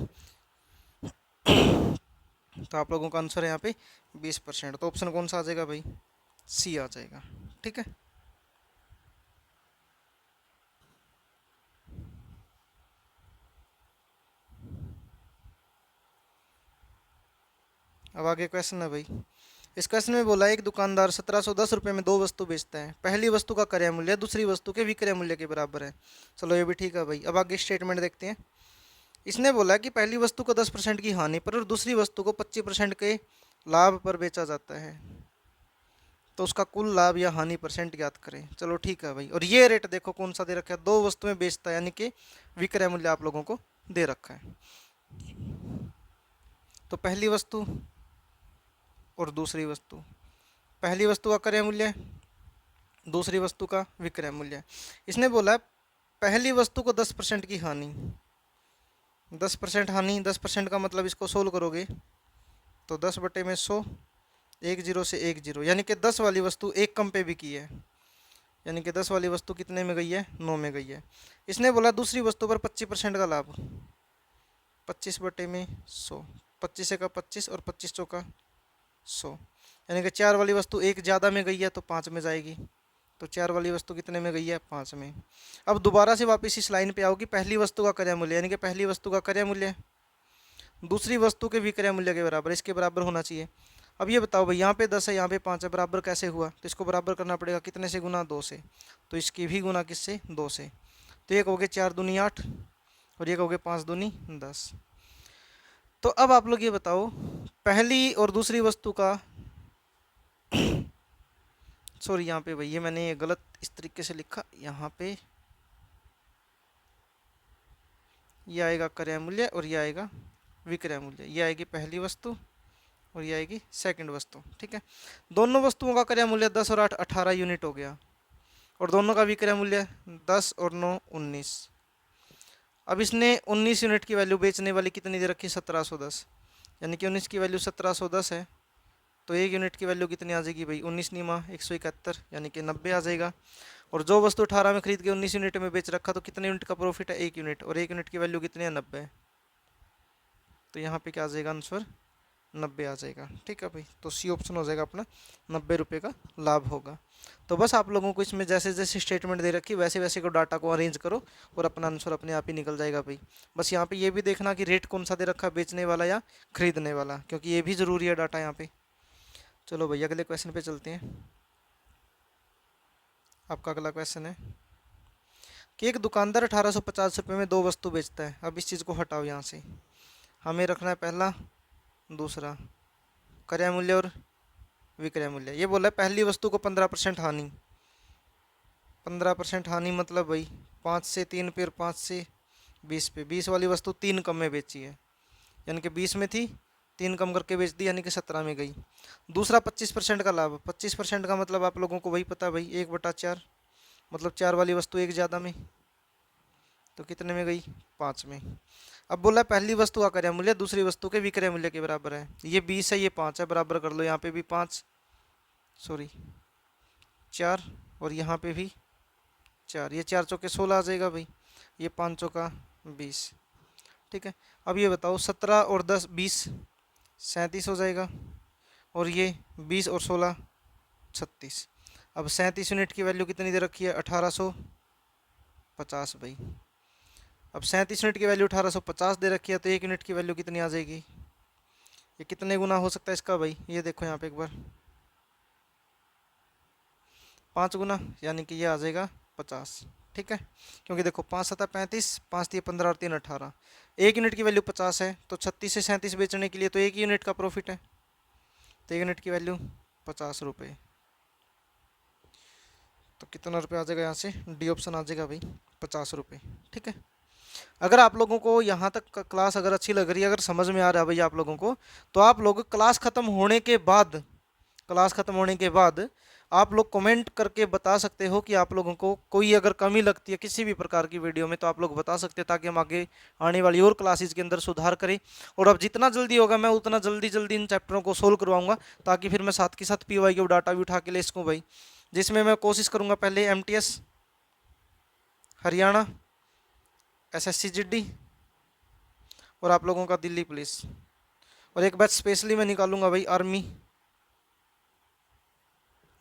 तो आप लोगों का आंसर है यहाँ पे 20%। तो ऑप्शन कौन सा आ जाएगा भाई, सी आ जाएगा, ठीक है। अब आगे क्वेश्चन है भाई। इस क्वेश्चन में बोला है एक दुकानदार 1710 रुपये में 2 वस्तु बेचता है। पहली वस्तु का क्रय मूल्य दूसरी वस्तु के विक्रय मूल्य के बराबर है। चलो ये भी ठीक है भाई। अब आगे स्टेटमेंट देखते हैं। इसने बोला कि पहली वस्तु को 10% की हानि पर और दूसरी वस्तु को 25% के लाभ पर बेचा जाता है, तो उसका कुल लाभ या हानि परसेंट ज्ञात करें। चलो ठीक है भाई। और ये रेट देखो कौन सा दे रखा है, 2 वस्तुएं बेचता है, यानी कि विक्रय मूल्य आप लोगों को दे रखा है। तो पहली वस्तु और दूसरी वस्तु, पहली वस्तु का क्रय मूल्य, दूसरी वस्तु का विक्रय मूल्य। इसने बोला पहली वस्तु को 10% की हानि, 10% हानि, 10% का मतलब इसको सोल्व करोगे तो 10/100, 1 0 से 1 0, यानी कि 10 वाली वस्तु एक कम पे बिकी है, यानी कि 10 वाली वस्तु कितने में गई है, 9 में गई है। इसने बोला दूसरी वस्तु पर 25% का लाभ, 25/100, 25 का 25 और 25 चौका 100, यानी कि 4 वाली वस्तु एक ज़्यादा में गई है तो 5 में जाएगी, तो 4 वाली वस्तु कितने में गई है, 5 में। अब दोबारा से वापस इस लाइन पे आओ कि पहली वस्तु का क्रय मूल्य, यानी कि पहली वस्तु का क्रय मूल्य दूसरी वस्तु के विक्रय मूल्य के बराबर, इसके बराबर होना चाहिए। अब ये बताओ भाई, यहाँ पे 10 है, यहाँ पे 5 है, बराबर कैसे हुआ, तो इसको बराबर करना पड़ेगा कितने से, गुना 2 से। तो इसकी भी गुना किससे, 2 से। तो एक हो गए 4 दूनी 8 और एक हो गए 5 दूनी 10। तो अब आप लोग ये बताओ पहली और दूसरी वस्तु का सॉरी यहाँ पे भाई ये मैंने ये गलत इस तरीके से लिखा, यहाँ पे ये आएगा क्रय मूल्य और ये आएगा विक्रय मूल्य, ये आएगी पहली वस्तु और ये आएगी सेकंड वस्तु, ठीक है। दोनों वस्तुओं का क्रय मूल्य 10 और 8 18 यूनिट हो गया, और दोनों का विक्रय मूल्य 10 और 9 19। अब इसने 19 यूनिट की वैल्यू बेचने वाली कितनी दे रखी, 1710, यानी कि 19 की वैल्यू 1710 है, तो 1 यूनिट की वैल्यू कितनी आ जाएगी भाई, 19 × 171, यानी कि 90 आ जाएगा। और जो वस्तु 18 में खरीद के 19 यूनिट में बेच रखा, तो कितने यूनिट का प्रॉफिट है, 1 यूनिट, और 1 यूनिट की वैल्यू कितनी है, 90। तो यहाँ पे क्या आ जाएगा आंसर, 90 आ जाएगा, ठीक है भाई। तो सी ऑप्शन हो जाएगा अपना, 90 रुपये का लाभ होगा। तो बस आप लोगों को इसमें जैसे जैसे स्टेटमेंट दे रखी वैसे वैसे को डाटा को अरेंज करो और अपना आंसर अपने आप ही निकल जाएगा भाई। बस यहाँ पे ये भी देखना कि रेट कौन सा दे रखा, बेचने वाला या खरीदने वाला, क्योंकि ये भी ज़रूरी है डाटा यहाँ पे। चलो भैया अगले क्वेश्चन पे चलते हैं। आपका अगला क्वेश्चन है कि एक दुकानदार 1850 रुपये में 2 वस्तु बेचता है। अब इस चीज़ को हटाओ यहाँ से, हमें रखना है पहला दूसरा, क्रय मूल्य और विक्रय मूल्य। ये बोला है पहली वस्तु को 15% हानि, 15% हानि मतलब भाई 5 से 3 पे और 5 से 20 पे, 20 वाली वस्तु 3 कम में बेची है, यानी कि 20 में थी 3 कम करके बेच दी, यानी कि 17 में गई। दूसरा 25% का लाभ, 25% का मतलब आप लोगों को वही पता भाई, 1/4, मतलब 4 वाली वस्तु एक ज़्यादा में, तो कितने में गई, 5 में। अब बोला पहली वस्तु का क्रय मूल्य दूसरी वस्तु के विक्रय मूल्य के बराबर है। ये 20 है, ये 5 है, बराबर कर लो, यहाँ पे भी 5 सॉरी 4 और यहाँ पे भी 4, ये 4 चौके 16 आ जाएगा भाई, ये 5 चौका 20, ठीक है। अब ये बताओ 17 और 10 20 37 हो जाएगा, और ये 20 और 16 36। अब 37 यूनिट की वैल्यू कितनी दे रखी है, 1850 भाई। अब 37 यूनिट की वैल्यू 1850 दे रखी है, तो 1 यूनिट की वैल्यू कितनी आ जाएगी, ये कितने गुना हो सकता है इसका भाई, ये देखो यहाँ पे एक बार 5 गुना, यानी कि ये आ जाएगा 50। ठीक है, क्योंकि देखो 5 7 35, 5 3 15 और 3 18, 1 यूनिट की वैल्यू 50 है, तो 36 से 37 बेचने के लिए तो 1 यूनिट का प्रॉफिट है, तो 1 यूनिट की वैल्यू 50 रुपये। तो कितना रुपये आ जाएगा यहाँ से, डी ऑप्शन आ जाएगा भाई, 50 रुपये। ठीक है, अगर आप लोगों को यहाँ तक क्लास अगर अच्छी लग रही है, अगर समझ में आ रहा है भाई आप लोगों को, तो आप लोग क्लास खत्म होने के बाद आप लोग कमेंट करके बता सकते हो कि आप लोगों को कोई अगर कमी लगती है किसी भी प्रकार की वीडियो में, तो आप लोग बता सकते हैं, ताकि हम आगे आने वाली और क्लासेस के अंदर सुधार करें। और अब जितना जल्दी होगा मैं उतना जल्दी जल्दी इन चैप्टरों को सोल्व करवाऊंगा, ताकि फिर मैं साथ के साथ PYQ डाटा भी उठा के ले सकूँ भाई, जिसमें मैं कोशिश करूंगा पहले MTS हरियाणा, SSC GD और आप लोगों का दिल्ली पुलिस, और एक बैच स्पेशली मैं निकालूंगा भाई आर्मी,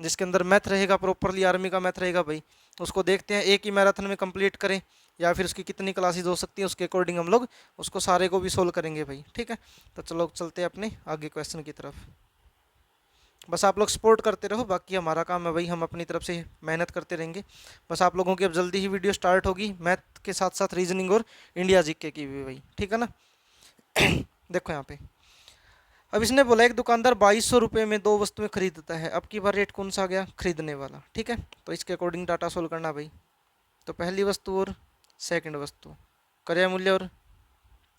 जिसके अंदर मैथ रहेगा, प्रॉपरली आर्मी का मैथ रहेगा भाई। उसको देखते हैं एक ही मैराथन में कंप्लीट करें या फिर उसकी कितनी क्लासेस हो सकती है, उसके अकॉर्डिंग हम लोग उसको सारे को भी सोल्व करेंगे भाई। ठीक है, तो चलो चलते हैं अपने आगे क्वेश्चन की तरफ। बस आप लोग सपोर्ट करते रहो, बाकी हमारा काम है भाई, हम अपनी तरफ से मेहनत करते रहेंगे। बस आप लोगों की अब जल्दी ही वीडियो स्टार्ट होगी, मैथ के साथ साथ रीजनिंग और इंडिया जीके की भी भाई। ठीक है ना। देखो यहाँ पे अब इसने बोला एक दुकानदार 2200 रुपये में 2 वस्तुएं खरीदता है, अब की बार रेट कौन सा आ गया, खरीदने वाला। ठीक है, तो इसके अकॉर्डिंग डाटा सोल्व करना भाई। तो पहली वस्तु और सेकंड वस्तु, क्रय मूल्य और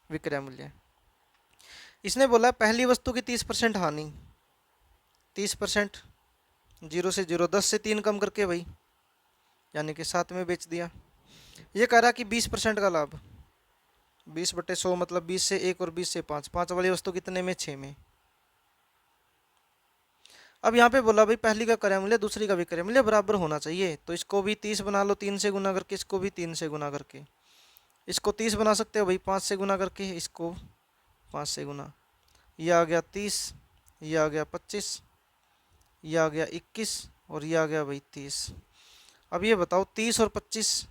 विक्रय मूल्य। इसने बोला पहली वस्तु की 30% हानि, 30%, 0 से 0, 10 से 3 कम करके भाई, यानी कि 7 में बेच दिया। ये कह रहा कि 20% का लाभ, 20/100 मतलब 20 से 1 और 20 से 5, 5 वाली वस्तु कितने में, 6 में। अब यहाँ पे बोला भाई पहली का क्रय मूल्य दूसरी का विक्रय मूल्य बराबर होना चाहिए, तो इसको भी 30 बना लो 3 से गुना करके, इसको भी 3 से गुना करके। इसको 30 बना सकते हो भाई 5 से गुना करके, इसको 5 से गुना, ये आ गया 30, ये आ गया 25, ये आ गया 21 और ये आ गया भाई 30। अब ये बताओ 30 और 25,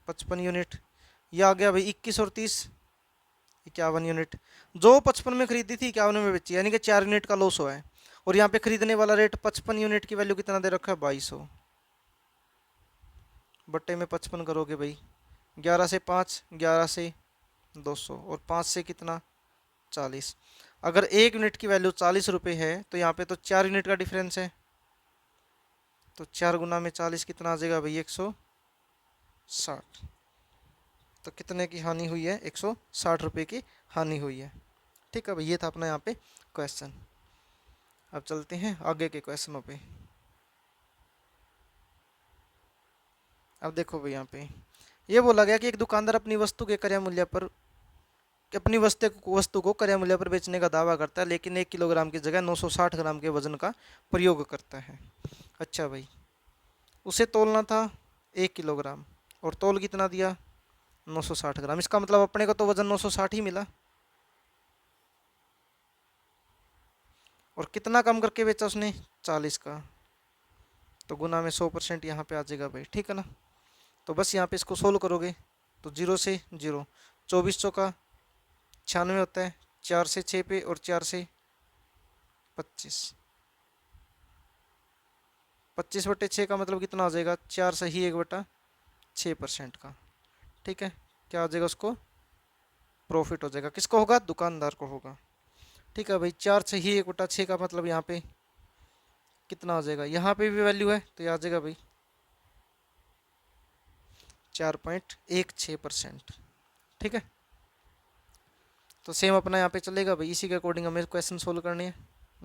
55 यूनिट, ये आ गया भाई 21 और 30, 51 यूनिट। जो 55 में खरीदी थी 51 में बेची, यानी कि 4 यूनिट का लॉस हुआ है। और यहाँ पे खरीदने वाला रेट 55 यूनिट की वैल्यू कितना दे रखा है, 2200, बट्टे में 55 करोगे भाई, 11 से 5, 11 से 200 और 5 से कितना, 40। अगर 1 यूनिट की वैल्यू 40 रुपये है, तो यहाँ पे तो 4 यूनिट का डिफरेंस है, तो 4 गुना में 40 कितना आ जाएगा भाई, 160। तो कितने की हानि हुई है, 160 रुपये की हानि हुई है। ठीक है भाई, ये था अपना यहाँ पे क्वेश्चन। अब चलते हैं आगे के क्वेश्चनों पे। अब देखो भाई यहाँ पे ये बोला गया कि एक दुकानदार अपनी वस्तु के क्रय मूल्य पर, अपनी वस्तु को क्रय मूल्य पर बेचने का दावा करता है, लेकिन 1 किलोग्राम की जगह 960 ग्राम के वजन का प्रयोग करता है। अच्छा भाई, उसे तोलना था 1 किलोग्राम और तोल कितना दिया, 960 ग्राम। इसका मतलब अपने को तो वजन 960 ही मिला, और कितना कम करके बेचा उसने, 40 का, तो गुना में 100% यहाँ पे आ जाएगा भाई। ठीक है ना। तो बस यहाँ पे इसको सोल्व करोगे तो 0 से 0, 24 चौका 96 होता है, 4 से 6 पे और 4 से 25, 25/6 का मतलब कितना आ जाएगा, 4 से ही 1/6% का। ठीक है, क्या आ जाएगा, उसको प्रॉफिट हो जाएगा, किसको होगा, दुकानदार को होगा। ठीक है भाई, 4 से ही 1/6 का मतलब यहाँ पे कितना आ जाएगा, यहाँ पे भी वैल्यू है तो ये आ जाएगा भाई 4.16%। ठीक है, तो सेम अपना यहाँ पे चलेगा भाई, इसी के अकॉर्डिंग हमें क्वेश्चन सोल्व करनी है।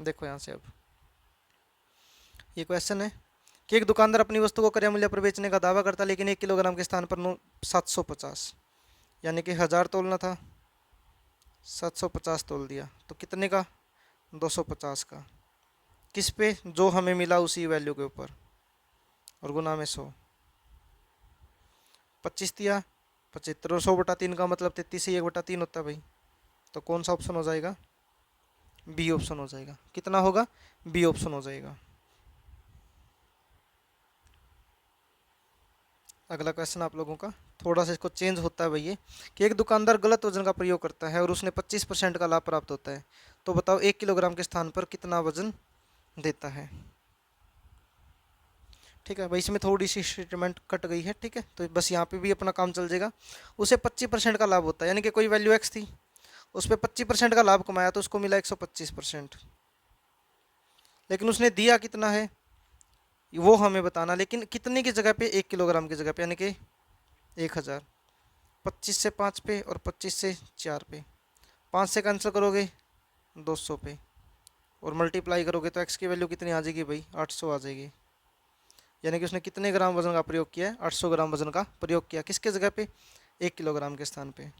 देखो यहाँ से अब ये क्वेश्चन है कि एक दुकानदार अपनी वस्तु को क्रय मूल्य पर बेचने का दावा करता है, लेकिन 1 किलोग्राम के स्थान पर 750, यानी कि 1000 तोलना था, 750 तोल दिया, तो कितने का, 250 का। किस पे, जो हमें मिला उसी वैल्यू के ऊपर, और गुना में 100, 25 दिया 75, और 100/3 का मतलब 33 से 1/3 होता है भाई, तो कौन सा ऑप्शन हो जाएगा, बी ऑप्शन हो जाएगा। कितना होगा, बी ऑप्शन हो जाएगा। अगला क्वेश्चन आप लोगों का थोड़ा सा इसको चेंज होता है भैया, कि एक दुकानदार गलत वजन का प्रयोग करता है और उसने 25% का लाभ प्राप्त होता है, तो बताओ 1 किलोग्राम के स्थान पर कितना वजन देता है। ठीक है भाई, इसमें थोड़ी सी स्टेटमेंट कट गई है, ठीक है, तो बस यहाँ पे भी अपना काम चल जाएगा। उसे 25% का लाभ होता है, यानी कि कोई वैल्यू एक्स थी, उस पर 25% का लाभ कमाया तो उसको मिला 125%। लेकिन उसने दिया कितना है वो हमें बताना, लेकिन कितने की जगह पे, 1 किलोग्राम की जगह पे, यानी कि 1000। 25 से 5 पे और 25 से 4 पे, 5 से कैंसिल करोगे 200 पे, और मल्टीप्लाई करोगे तो एक्स की वैल्यू कितनी आ जाएगी भाई, 800 आ जाएगी। यानी कि उसने कितने ग्राम वजन का प्रयोग किया है, 800 ग्राम वजन का प्रयोग किया, किसके जगह पे, 1 किलोग्राम के स्थान पे।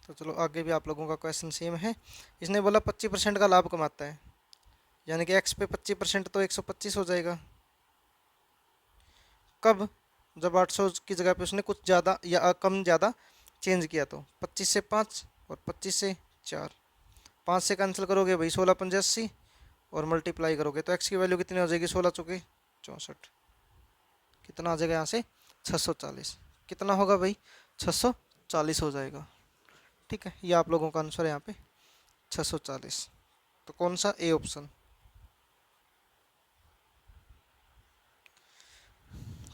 तो चलो आगे भी आप लोगों का क्वेश्चन सेम है। इसने बोला 25% का लाभ कमाता है, यानी कि एक्स पे 25% तो 125 हो जाएगा। कब, जब 800 की जगह पे उसने कुछ ज़्यादा या कम ज़्यादा चेंज किया, तो 25 से 5 और 25 से 4, 5 से कैंसिल करोगे भाई 16 पंजे 80, और मल्टीप्लाई करोगे तो एक्स की वैल्यू कितनी हो जाएगी, 16 चौके 64, कितना आ जाएगा यहाँ से 640। कितना होगा भाई, 640 हो जाएगा। ठीक है, ये आप लोगों का आंसर है यहाँ पे 640। तो कौन सा, ए ऑप्शन।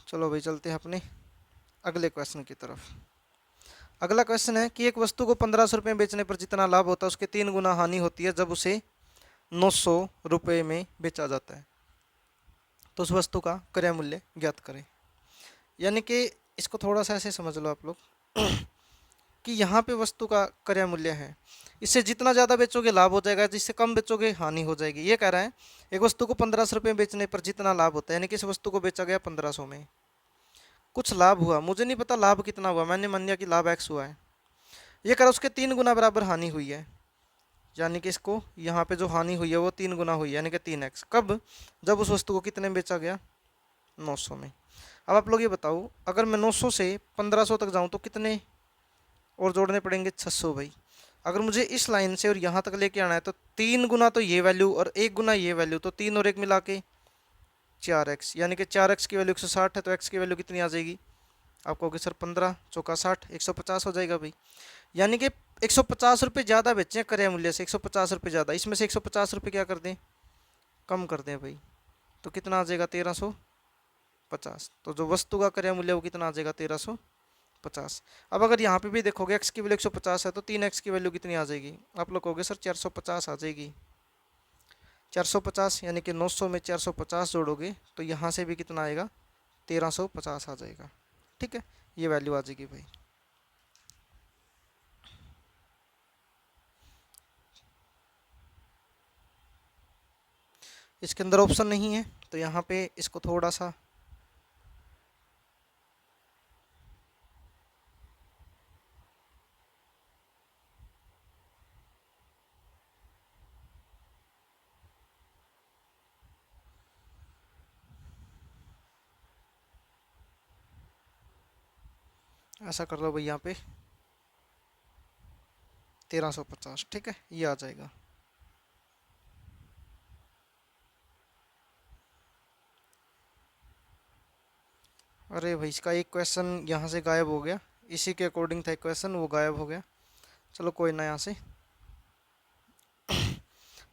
चलो भाई चलते हैं अपने अगले क्वेश्चन की तरफ। अगला क्वेश्चन है कि एक वस्तु को 1500 रुपये में बेचने पर जितना लाभ होता है उसके 3 गुना हानि होती है जब उसे 900 रुपये में बेचा जाता है, तो उस वस्तु का क्रय मूल्य ज्ञात करें। यानी कि इसको थोड़ा सा ऐसे समझ लो आप लोग कि यहाँ पे वस्तु का क्रय मूल्य है, इससे जितना ज़्यादा बेचोगे लाभ हो जाएगा, जिससे कम बेचोगे हानि हो जाएगी। ये कह रहा है एक वस्तु को 1500 रुपये में बेचने पर जितना लाभ होता है, यानी कि इस वस्तु को बेचा गया 1500 में, कुछ लाभ हुआ, मुझे नहीं पता लाभ कितना हुआ, मैंने मान लिया कि लाभ एक्स हुआ है। ये कह रहा उसके 3 गुना बराबर हानि हुई है, यानी कि इसको यहाँ पे जो हानि हुई है वो 3 गुना हुई है, यानी कि 3x। कब, जब उस वस्तु को कितने में बेचा गया, 900 में। अब आप लोग ये बताओ, अगर मैं 900 से 1500 तक जाऊँ तो कितने और जोड़ने पड़ेंगे, 600 भाई। अगर मुझे इस लाइन से और यहाँ तक लेके आना है तो 3 गुना तो ये वैल्यू और 1 गुना ये वैल्यू, तो 3 और 1 मिला के 4x, यानी कि 4x की वैल्यू 160 है, तो x की वैल्यू कितनी आ जाएगी, आप कहोगे सर 15 चौका 60, 150 हो जाएगा भाई। यानी कि 150 रुपये ज़्यादा बेचे क्रय मूल्य से, 150 रुपये ज़्यादा, इसमें से 150 रुपये क्या कर दें, कम कर दें भाई, तो कितना आ जाएगा 1350। तो जो वस्तु का क्रय मूल्य वो कितना आ जाएगा, 1350। अब अगर यहाँ पे भी देखोगे x की वैल्यू 150 है तो 3x की वैल्यू कितनी आ जाएगी, आप लोग कहोगे सर 450 आ जाएगी। 450 यानी कि 900 में 450 जोड़ोगे तो यहाँ से भी कितना आएगा, 1350 आ जाएगा। ठीक है, ये वैल्यू आ जाएगी भाई। इसके अंदर ऑप्शन नहीं है तो यहाँ पे इसको थोड़ा सा ऐसा कर लो भाई, यहाँ पे 1350, ठीक है, ये आ जाएगा। अरे भाई इसका एक क्वेश्चन यहाँ से गायब हो गया, इसी के अकॉर्डिंग था एक क्वेश्चन, वो गायब हो गया। चलो कोई ना, यहाँ से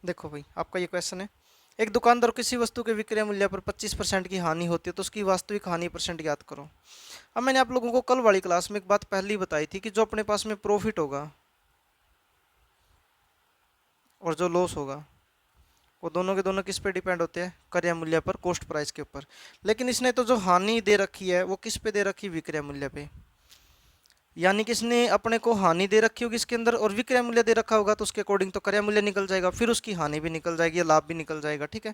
देखो भाई आपका ये क्वेश्चन है, एक दुकानदार किसी वस्तु के विक्रय मूल्य पर 25% की हानि होती है तो उसकी वास्तविक हानि परसेंट ज्ञात करो। अब मैंने आप लोगों को कल वाली क्लास में एक बात पहले ही बताई थी कि जो अपने पास में प्रॉफिट होगा और जो लॉस होगा वो दोनों के दोनों किस पे डिपेंड होते हैं, क्रय मूल्य पर, कॉस्ट प्राइस के ऊपर। लेकिन इसने तो जो हानि दे रखी है वो किस पे दे रखी, विक्रय मूल्य पे। यानी कि इसने अपने को हानि दे रखी होगी इसके अंदर और विक्रय मूल्य दे रखा होगा, तो उसके अकॉर्डिंग तो क्रय मूल्य निकल जाएगा, फिर उसकी हानि भी निकल जाएगी, लाभ भी निकल जाएगा। ठीक है,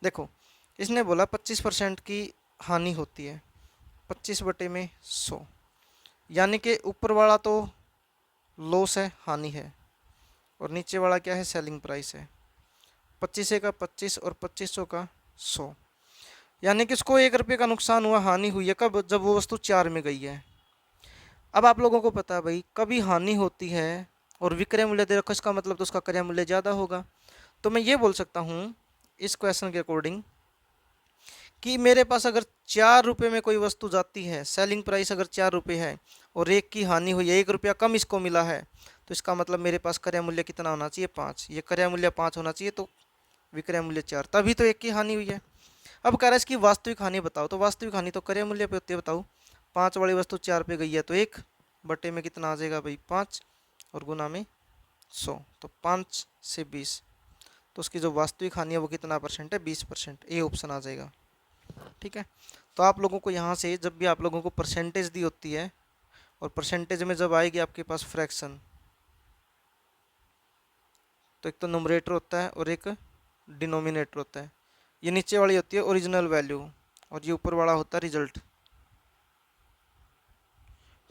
देखो इसने बोला 25% की हानि होती है, 25/100, यानी कि ऊपर वाला तो लॉस है, हानि है, और नीचे वाला क्या है, सेलिंग प्राइस है। 25 का 25 और 2500 का 100, यानी कि इसको 1 रुपये का नुकसान हुआ, हानि हुई है कब, जब वो वस्तु 4 में गई है। अब आप लोगों को पता है भाई, कभी हानि होती है और विक्रय मूल्य दे रखा, इसका मतलब तो उसका क्रय मूल्य ज़्यादा होगा। तो मैं ये बोल सकता हूँ इस क्वेश्चन के अकॉर्डिंग कि मेरे पास अगर 4 रुपये में कोई वस्तु जाती है, सेलिंग प्राइस अगर 4 रुपये है और 1 की हानि हुई है, 1 रुपया कम इसको मिला है, तो इसका मतलब मेरे पास क्रय मूल्य कितना होना चाहिए, 5। ये क्रय मूल्य 5 होना चाहिए, तो विक्रय मूल्य 4, तभी तो एक की हानि हुई है। अब कह रहा है इसकी वास्तविक हानि बताओ, तो वास्तविक हानि तो क्रय मूल्य पे होती है, बताओ 5 वाली वस्तु 4 पे गई है तो 1 बटे में कितना आ जाएगा भाई 5 और गुना में 100, तो 5 से 20, तो उसकी जो वास्तविक हानि है वो कितना परसेंट है, 20%। ए ऑप्शन आ जाएगा। ठीक है, तो आप लोगों को यहाँ से जब भी आप लोगों को परसेंटेज दी होती है और परसेंटेज में जब आएगी आपके पास फ्रैक्शन, तो एक तो न्यूमरेटर होता है और एक डिनोमिनेटर होता है। ये नीचे वाली होती है ओरिजिनल वैल्यू और ये ऊपर वाला होता है रिजल्ट।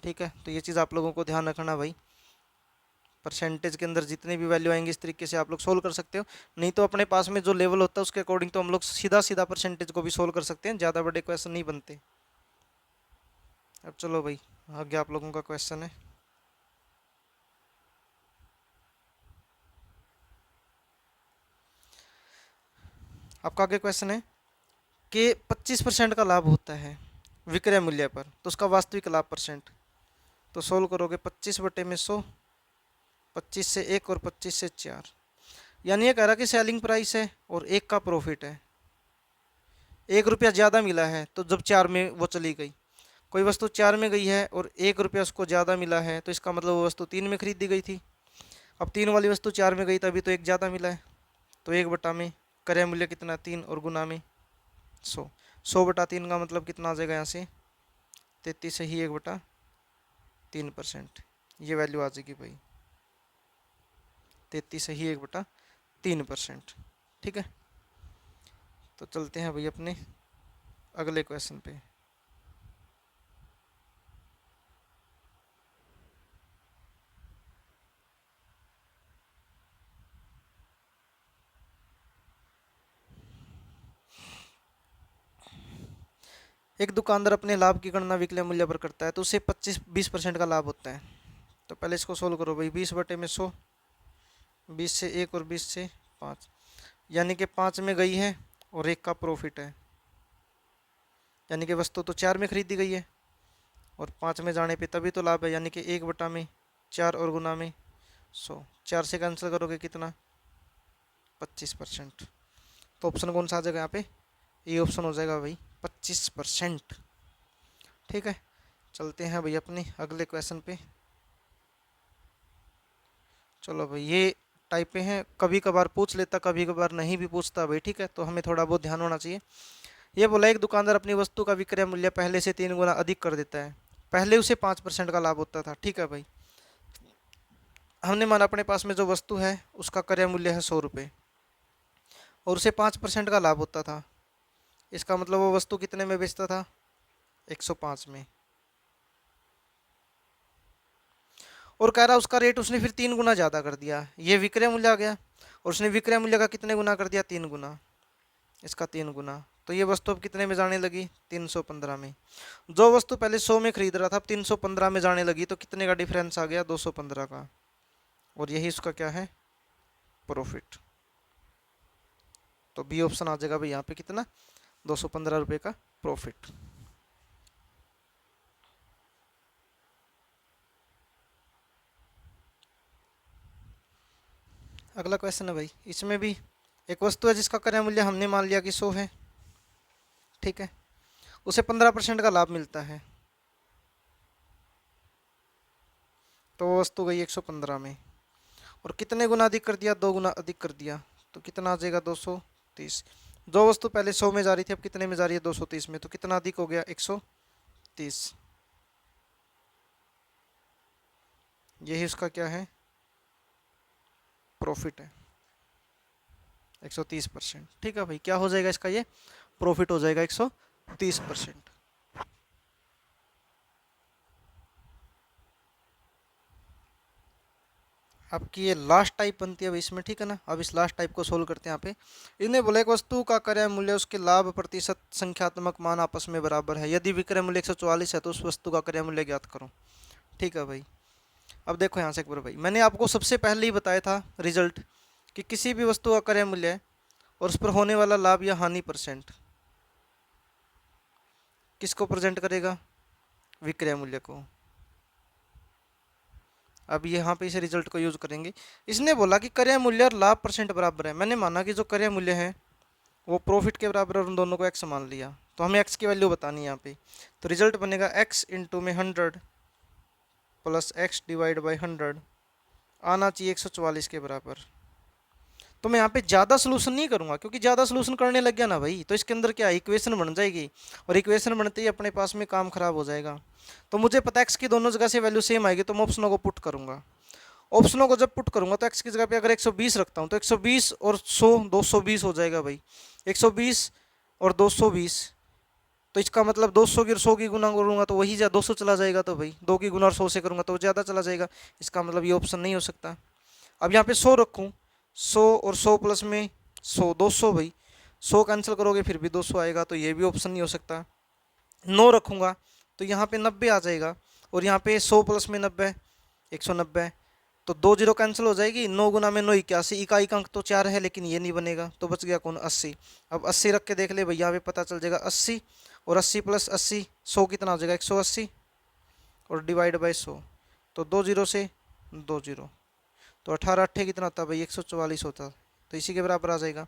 ठीक है, तो ये चीज़ आप लोगों को ध्यान रखना भाई। परसेंटेज के अंदर जितने भी वैल्यू आएंगे इस तरीके से आप लोग सोल्व कर सकते हो, नहीं तो अपने पास में जो लेवल होता है उसके अकॉर्डिंग तो हम लोग सीधा सीधा परसेंटेज को भी सोल्व कर सकते हैं, ज़्यादा बड़े क्वेश्चन नहीं बनते। अब चलो भाई आगे आप लोगों का क्वेश्चन है। आपका आगे क्वेश्चन है कि 25% का लाभ होता है विक्रय मूल्य पर, तो उसका वास्तविक लाभ परसेंट, तो सोल्व करोगे 25 बटे में 100, 25 से 1 और 25 से 4, यानी ये कह रहा कि सेलिंग प्राइस है और 1 का प्रॉफिट है, 1 रुपया ज़्यादा मिला है तो जब 4 में वो चली गई, कोई वस्तु 4 में गई है और 1 रुपया उसको ज़्यादा मिला है तो इसका मतलब वो वस्तु 3 में खरीदी गई थी। अब 3 वाली वस्तु 4 में गई तभी तो 1 ज़्यादा मिला है, तो 1 बटा में क्रय मूल्य कितना 3 और गुना में 100, 100 बटा 3 का मतलब कितना आ जाएगा यहाँ से 33 से ही 1 बटा 3%, ये वैल्यू आ जाएगी भाई 33 से ही 1 बटा 3%। ठीक है, तो चलते हैं भाई अपने अगले क्वेश्चन पे। एक दुकानदार अपने लाभ की गणना विक्रय मूल्य पर करता है तो उसे 20% का लाभ होता है। तो पहले इसको सोल्व करो भाई, 20 बटे में 100, 20 से 1 और 20 से 5, यानी कि 5 में गई है और 1 का प्रॉफिट है, यानी कि वस्तु तो 4 में खरीदी गई है और 5 में जाने पे तभी तो लाभ है, यानी कि 1 बटा में 4 और गुना में 100, 4 से कैंसिल करोगे कितना 25%, तो ऑप्शन कौन सा आ जाएगा यहाँ पे, ये ऑप्शन हो जाएगा भाई 25%। ठीक है, चलते हैं भाई अपने अगले क्वेश्चन पे। चलो भाई ये टाइप पे हैं, कभी कभार पूछ लेता कभी कभार नहीं भी पूछता भाई। ठीक है, तो हमें थोड़ा बहुत ध्यान होना चाहिए। ये बोला एक दुकानदार अपनी वस्तु का विक्रय मूल्य पहले से 3 गुना अधिक कर देता है, पहले उसे 5% का लाभ होता था। ठीक है भाई, हमने माना अपने पास में जो वस्तु है उसका क्रय मूल्य है 100 रुपये और उसे 5% का लाभ होता था, इसका मतलब वो वस्तु कितने में बेचता था 105 में, और कह रहा उसका रेट उसने फिर 3 गुना ज़्यादा कर दिया, ये विक्रय मूल्य आ गया और उसने विक्रय मूल्य का कितने गुना कर दिया 3 गुना, इसका 3 गुना, तो ये वस्तु अब कितने में जाने लगी 315 में। जो वस्तु पहले 100 में खरीद रहा था अब 315 में जाने लगी, तो कितने का डिफरेंस आ गया 215 का, और यही उसका क्या है प्रॉफिट। तो बी ऑप्शन आ जाएगा भाई यहाँ पे कितना 215 रुपये का प्रॉफिट। अगला क्वेश्चन है भाई, इसमें भी एक वस्तु है जिसका क्रय मूल्य हमने मान लिया कि 100 है। ठीक है, उसे 15% का लाभ मिलता है, तो वो वस्तु गई 115 में और कितने गुना अधिक कर दिया 2 गुना अधिक कर दिया, तो कितना आ जाएगा 230। जो वस्तु पहले 100 में जा रही थी अब कितने में जा रही है 230 में, तो कितना अधिक हो गया 130, यही उसका क्या है प्रॉफिट है 130%। ठीक है भाई, क्या हो जाएगा इसका ये प्रॉफिट हो जाएगा 130%। आपकी ये लास्ट टाइप बनती है भाई इसमें। ठीक है ना, अब इस लास्ट टाइप को सोल्व करते हैं यहाँ पे। इन्हें बोला एक वस्तु का क्रय मूल्य उसके लाभ प्रतिशत संख्यात्मक मान आपस में बराबर है, यदि विक्रय मूल्य 144 है तो उस वस्तु का क्रय मूल्य ज्ञात करो। ठीक है भाई, अब देखो यहाँ से एक बार भाई, मैंने आपको सबसे पहले ही बताया था रिजल्ट कि किसी भी वस्तु का क्रय मूल्य और उस पर होने वाला लाभ या हानि परसेंट किसको प्रेजेंट करेगा विक्रय मूल्य को। अब यहाँ पे इसे रिजल्ट को यूज करेंगे। इसने बोला कि क्रय मूल्य और लाभ परसेंट बराबर है। मैंने माना कि जो क्रय मूल्य है वो प्रॉफिट के बराबर और उन दोनों को एक्स मान लिया, तो हमें एक्स की वैल्यू बतानी है यहाँ पे। तो रिजल्ट बनेगा एक्स इंटू में 100 प्लस एक्स डिवाइड बाई 100 आना चाहिए 144 के बराबर। तो मैं यहाँ पे ज़्यादा सोल्यूशन नहीं करूँगा, क्योंकि ज़्यादा सोल्यूशन करने लग गया ना भाई तो इसके अंदर क्या इक्वेशन बन जाएगी, और इक्वेशन बनते ही अपने पास में काम खराब हो जाएगा। तो मुझे पता है एक्स की दोनों जगह से वैल्यू सेम आएगी, तो मैं ऑप्शनों को पुट करूँगा। ऑप्शनों को जब पुट करूँगा तो एक्स की जगह पे अगर 120 रखता हूँ तो 120 और 100 220 हो जाएगा भाई। 120 और 220, तो इसका मतलब 200 की 100 की गुना करूँगा तो वही 200 चला जाएगा, तो भाई 2 की गुना और 100 से करूँगा तो ज़्यादा चला जाएगा। इसका मतलब ये ऑप्शन नहीं हो सकता। अब यहाँ पे 100 रखूँ, 100 और 100 प्लस में 100 200 भाई, 100 कैंसिल करोगे फिर भी 200 आएगा, तो ये भी ऑप्शन नहीं हो सकता। 9 रखूँगा तो यहाँ पे 90 आ जाएगा, और यहाँ पे 100 प्लस में 90 190, तो 2 जीरो कैंसिल हो जाएगी। 9 गुना में 9 81, इकाई का अंक तो 4 है लेकिन ये नहीं बनेगा, तो बच गया कौन 80। अब 80 रख के देख ले भाई, यहाँ पे पता चल जाएगा 80 और 80 प्लस 80 100 कितना हो जाएगा 180 और डिवाइड बाई 100, तो 2 जीरो से 2 जीरो, तो 18 अट्ठे कितना होता है भाई 144 होता, तो इसी के बराबर आ जाएगा।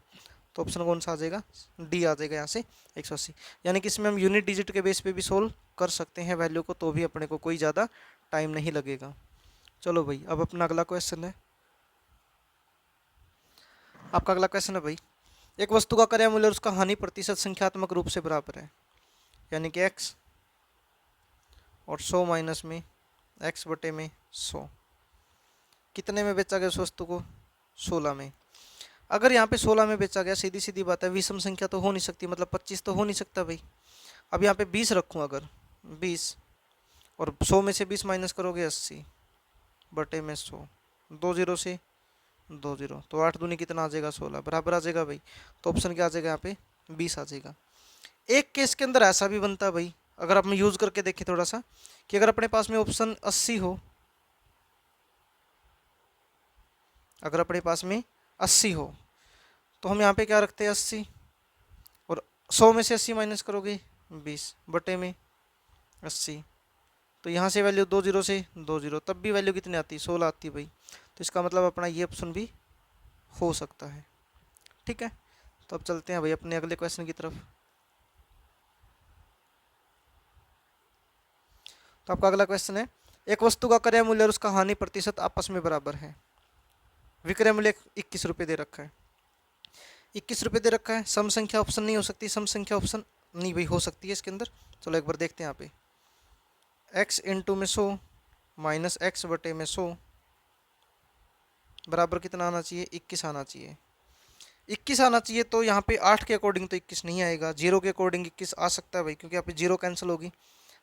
तो ऑप्शन कौन सा आ जाएगा, डी आ जाएगा यहाँ से 180। यानी कि इसमें हम यूनिट डिजिट के बेस पे भी सोल्व कर सकते हैं वैल्यू को, तो भी अपने को कोई ज़्यादा टाइम नहीं लगेगा। चलो भाई अब अपना अगला क्वेश्चन है। आपका अगला क्वेश्चन है भाई, एक वस्तु का क्रय मूल्य उसका हानि प्रतिशत संख्यात्मक रूप से बराबर है, यानी कि x और 100 माइनस में x बटे में 100 कितने में बेचा गया उस वस्तु को 16 में। अगर यहाँ पे 16 में बेचा गया, सीधी सीधी बात है, विषम संख्या तो हो नहीं सकती, मतलब 25 तो हो नहीं सकता भाई। अब यहाँ पे 20 रखूँ, अगर 20 और 100 में से 20 माइनस करोगे 80 बटे में 100, 2 जीरो से 2 जीरो, तो 8 दूनी कितना आ जाएगा 16 बराबर आ जाएगा भाई। तो ऑप्शन क्या आ जाएगा यहाँ पे 20 आ जाएगा। एक केस के अंदर ऐसा भी बनता है भाई, अगर आप यूज करके देखें थोड़ा सा, कि अगर अपने पास में ऑप्शन 80 हो, अगर अपने पास में 80 हो तो हम यहाँ पे क्या रखते हैं 80, और 100 में से 80 माइनस करोगे 20 बटे में 80, तो यहाँ से वैल्यू 2 जीरो से 2 जीरो, तब भी वैल्यू कितनी आती है 16 आती है भाई। तो इसका मतलब अपना ये ऑप्शन भी हो सकता है। ठीक है, तो अब चलते हैं भाई अपने अगले क्वेश्चन की तरफ। तो आपका अगला क्वेश्चन है, एक वस्तु का क्रय मूल्य और उसका हानि प्रतिशत आपस में बराबर है। विक्रय मूल्य 21 रुपये दे रखा है, 21 रुपये दे रखा है। सम संख्या ऑप्शन नहीं हो सकती, सम संख्या ऑप्शन नहीं भाई हो सकती है इसके अंदर। चलो एक बार देखते हैं यहाँ पे, x इंटू में 100 माइनस एक्स बटे में 100 बराबर कितना आना चाहिए 21 आना चाहिए। 21 आना चाहिए, तो यहाँ पे 8 के अकॉर्डिंग तो 21 नहीं आएगा, 0 के अकॉर्डिंग 21 आ सकता है भाई, क्योंकि यहाँ पे 0 कैंसिल होगी।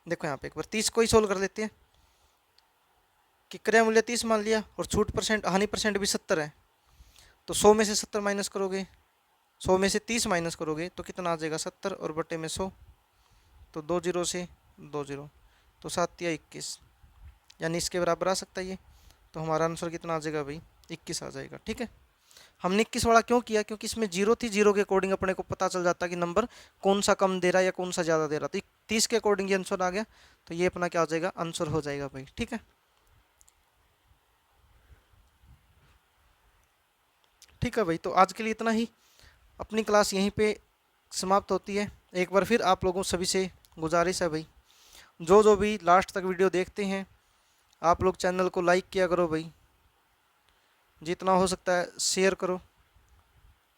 देखो यहाँ पे एक बार 30 को ही सोल्व कर लेते हैं, कि क्रय मूल्य 30 मान लिया और छूट परसेंट हानि परसेंट भी 70 है, तो 100 में से 70 माइनस करोगे, 100 में से 30 माइनस करोगे तो कितना आ जाएगा 70 और बटे में 100, तो 2 जीरो से 2 जीरो, तो 7 या 21, यानी इसके बराबर आ सकता है ये। तो हमारा आंसर कितना आ जाएगा भाई 21 आ जाएगा। ठीक है, हमने 21 वाला क्यों किया, क्योंकि इसमें 0 थी, 0 के अकॉर्डिंग अपने को पता चल जाता कि नंबर कौन सा कम दे रहा है या कौन सा ज़्यादा दे रहा, तो 30 के अकॉर्डिंग ये आंसर आ गया, तो ये अपना क्या हो जाएगा आंसर हो जाएगा भाई। ठीक है, ठीक है भाई, तो आज के लिए इतना ही, अपनी क्लास यहीं पे समाप्त होती है। एक बार फिर आप लोगों सभी से गुजारिश है भाई, जो भी लास्ट तक वीडियो देखते हैं आप लोग चैनल को लाइक किया करो भाई, जितना हो सकता है शेयर करो,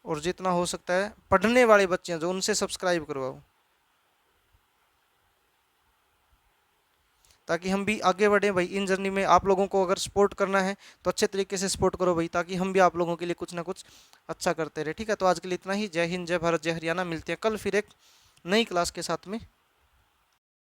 और जितना हो सकता है पढ़ने वाले बच्चे हैं जो उनसे सब्सक्राइब करवाओ, ताकि हम भी आगे बढ़ें भाई इन जर्नी में। आप लोगों को अगर सपोर्ट करना है तो अच्छे तरीके से सपोर्ट करो भाई, ताकि हम भी आप लोगों के लिए कुछ ना कुछ अच्छा करते रहे। ठीक है, तो आज के लिए इतना ही। जय हिंद, जय भारत, जय हरियाणा। मिलते हैं कल फिर एक नई क्लास के साथ में।